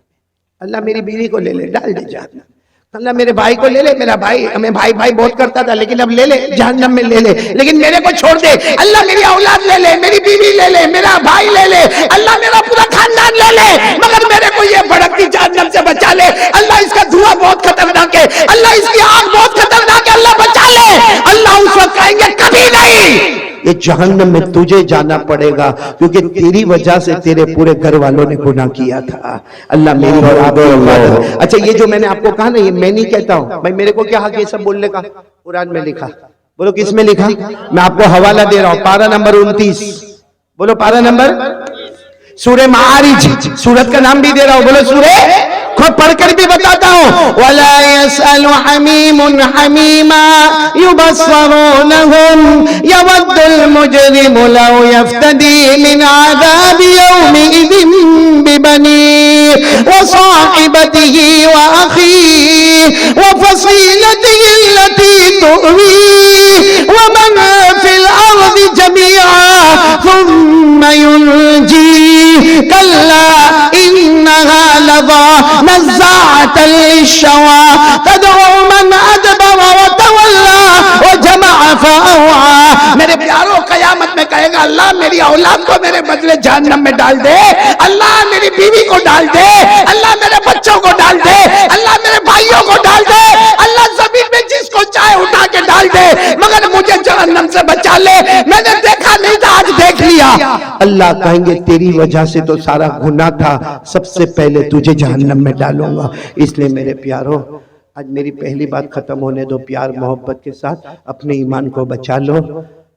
اللہ میری بیوی کو لے لے ڈال دے جہنم, اللہ میرے بھائی کو لے لے, میرا بھائی ہمیں بھائی بھائی بہت کرتا تھا لیکن اب لے لے جہنم میں لے لے, لیکن میرے کو چھوڑ دے, اللہ میری اولاد لے لے, میری بیوی لے لے, میرا بھائی لے لے, اللہ میرا پورا خاندان لے لے, مگر میرے کو یہ بھڑکتی جہنم سے بچا لے. اللہ اس کا دھواں بہت خطرناک ہے, اللہ اس کی آگ بہت خطرناک ہے, اللہ بچا لے. اللہ اس وقت کہیں گے کبھی نہیں, یہ جہنم میں تجھے جانا پڑے گا کیونکہ تیری وجہ سے تیرے پورے گھر والوں نے گناہ کیا تھا. اللہ میری اور آپ کی حفاظت. اچھا یہ جو میں نے آپ کو کہا نا یہ میں نہیں کہتا ہوں بھائی, میرے کو کیا حق یہ سب بولنے کا, قرآن میں لکھا. بولو کس میں لکھا؟ میں آپ کو حوالہ دے رہا ہوں, پارہ نمبر 29, بولو پارہ نمبر, سورہ معارج, سورت کا نام بھی دے رہا ہوں, بولو سورہ, خود پڑھ کر بھی بتاتا ہوں. وَلَا يَسْأَلُ حَمِيمٌ حَمِيمًا يُبَصَّرُونَهُمْ يَوَدُّ الْمُجْرِمُ لَوْ يَفْتَدِي مِنْ عَذَابِ يَوْمِئِذٍ بِبَنِيهِ وَصَاحِبَتِهِ وَأَخِيهِ وَفَصِيلَتِهِ الَّتِي تُؤْوِيهِ وَمَنْ فِي الْأَرْضِ جَمِيعًا ثُمَّ يُنْجِيهِ كَلَّا إِنَّهَا لَظَىٰ نَزَّاعَةً لِلشَّوَىٰ تَدْعُو مَنْ أَدْبَرَ وَتَوَلَّىٰ وَجَمَعَ فَأَوْعَىٰ. میرے پیاروں قیامت میں کہے گا اللہ میری اولاد کو میرے بدلے جہنم میں ڈال دے, اللہ میری بیوی کو ڈال دے, اللہ میرے بچوں کو ڈال دے, اللہ میرے بھائیوں کو ڈال دے, اللہ زمین میں جس کو چاہے اٹھا کے ڈال دے, مگر مجھے جہنم سے بچا لے. میں نے دیکھا نہیں تھا, آج دیکھ لیا. اللہ کہیں گے تیری وجہ سے تو سارا گناہ تھا, سب سے پہلے تجھے جہنم میں ڈالوں گا. اس لیے میرے پیاروں آج میری پہلی بات ختم ہونے دو, پیار محبت کے ساتھ اپنے ایمان کو بچا لو.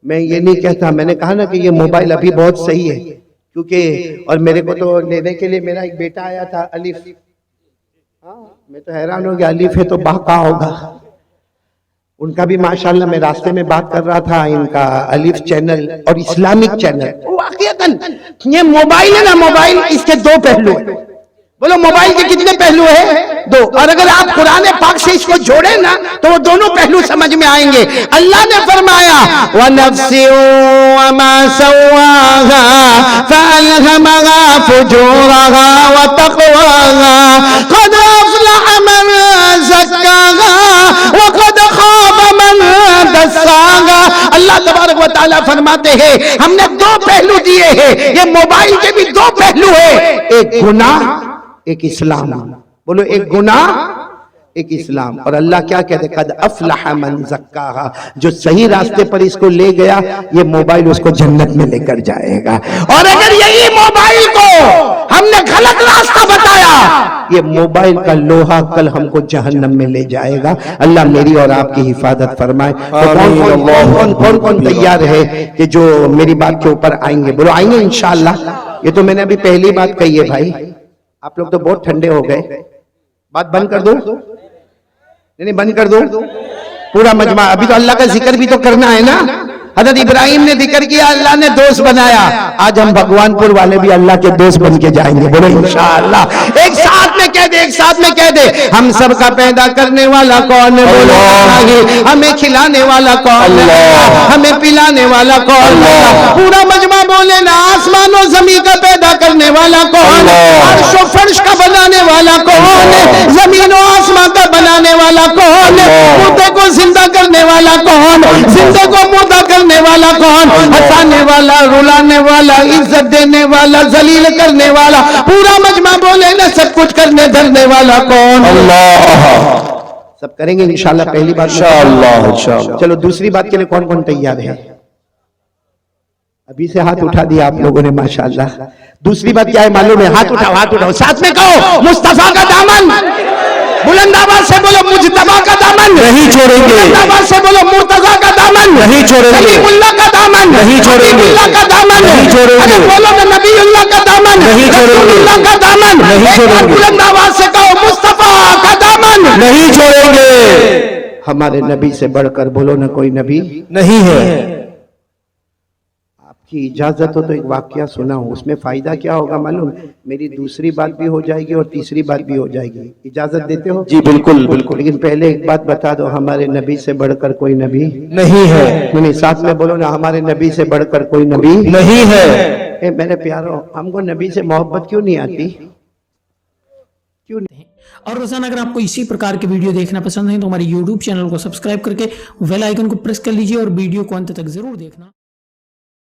میں یہ نہیں کہتا, میں نے کہا نا کہ یہ موبائل ابھی بہت صحیح ہے کیونکہ, اور میرے کو تو لینے کے لیے میرا ایک بیٹا آیا تھا الف, میں تو حیران ہو گیا الف ہے تو با کہاں ہوگا. ان کا بھی ماشاءاللہ میں راستے میں بات کر رہا تھا, ان کا الف چینل اور اسلامک چینل. واقعتاً یہ موبائل ہے نا, موبائل اس کے 2 پہلو ہیں. بولو موبائل کے کتنے پہلو ہیں؟ 2. اور اگر آپ قرآن پاک سے اس کو جوڑیں نا تو وہ دونوں پہلو سمجھ میں آئیں گے. اللہ نے فرمایا وَنَفْسٍ وَمَا سَوَّاهَا فَأَلْهَمَهَا فُجُورَهَا وَتَقْوَاهَا قَدْ أَفْلَحَ مَنْ زَكَّاهَا وَقَدْ خَابَ مَنْ دَسَّاهَا. اللہ تبارک و تعالیٰ فرماتے ہیں ہم نے دو پہلو دیے ہیں، یہ موبائل کے بھی دو پہلو ہیں، ایک گناہ ایک اسلام، بولو ایک گناہ ایک اسلام۔ اور اللہ کیا کہتے ہیں، قد افلح من زکاہا، جو صحیح راستے پر اس کو لے گیا یہ موبائل اس کو جنت میں لے کر جائے گا، اور اگر یہی موبائل کو ہم نے غلط راستہ بتایا یہ موبائل کا لوہا کل ہم کو جہنم میں لے جائے گا۔ اللہ میری اور آپ کی حفاظت فرمائے۔ کون کون تیار ہے کہ جو میری بات کے اوپر آئیں گے؟ بولو آئیں گے انشاءاللہ۔ یہ تو میں نے ابھی پہلی بات کہی ہے بھائی، آپ لوگ تو بہت ٹھنڈے ہو گئے، بات بند کر دو، نہیں بند کر دو پورا مجمع، ابھی تو اللہ کا ذکر بھی تو کرنا ہے نا۔ حضرت ابراہیم نے ذکر کیا، اللہ نے دوست بنایا، آج ہم بھگوان پور والے بھی اللہ کے دوست بن کے جائیں گے، بولو انشاءاللہ۔ ایک ساتھ میں کہہ دے، ایک ساتھ میں کہہ دے، ہم سب کا پیدا کرنے والا کون ہے؟ بولو ہمیں کھلانے والا کون ہے؟ ہمیں پلانے والا کون ہے؟ پورا مجمع بولے نا، آسمان و زمین کا پیدا کرنے والا کون ہے؟ عرش و فرش کا بنانے والا کون ہے؟ زمین و آسمان کا بنانے والا کون ہے؟ مردے کو زندہ کرنے والا کون؟ زندے کو مردہ کرنے والا کون؟ ہنسانے والا، رلانے والا، عزت دینے والا، ذلیل کرنے والا، پورا مجمع بولے نا سب کچھ کرنے دھرنے والا کون؟ اللہ۔ سب کریں گے انشاءاللہ پہلی بات انشاءاللہ۔ چلو دوسری بات کے لیے کون کون تیار ہے؟ ابھی سے ہاتھ اٹھا دیا آپ لوگوں نے ماشاءاللہ۔ دوسری بات کیا ہے معلوم ہے؟ ہاتھ اٹھاؤ، ہاتھ اٹھاؤ، ساتھ میں کہو مصطفیٰ کا دامن، بلند آواز سے بولو مجتبیٰ کا دامن نہیں چھوڑیں گے، بلند آواز سے بولو مرتضیٰ کا دامن نہیں چھوڑیں گے، کلیم اللہ کا دامن نہیں چھوڑیں گے، اللہ کا دامن نہیں چھوڑیں گے، بولو نبی اللہ کا دامن نہیں چھوڑیں گے، اللہ کا دامن نہیں چھوڑیں گے، بلند آواز سے کہو مصطفیٰ کا دامن نہیں چھوڑیں گے۔ ہمارے نبی سے بڑھ کر بولو نا کوئی نبی نہیں ہے۔ کی اجازت ہو تو ایک واقعہ سنا ہوں، اس میں فائدہ کیا ہوگا معلوم؟ میری دوسری بات بھی ہو جائے گی اور تیسری بات بھی ہو جائے گی، اجازت دیتے ہو؟ جی بالکل بالکل، لیکن پہلے ایک بات بتا دو، ہمارے نبی سے بڑھ کر کوئی نبی نہیں ہے۔ نہیں، ساتھ میں بولو نا، ہمارے نبی سے بڑھ کر کوئی نبی نہیں ہے۔ اے میرے پیارو، ہم کو نبی سے محبت کیوں نہیں آتی؟ کیوں نہیں؟ اور روزانہ اگر آپ کو اسی پرکار کے ویڈیو دیکھنا پسند ہے تو ہمارے YouTube چینل کو سبسکرائب کر کے بیل آئیکن کو پریس کر لیجئے اور ویڈیو کو انت تک ضرور دیکھنا۔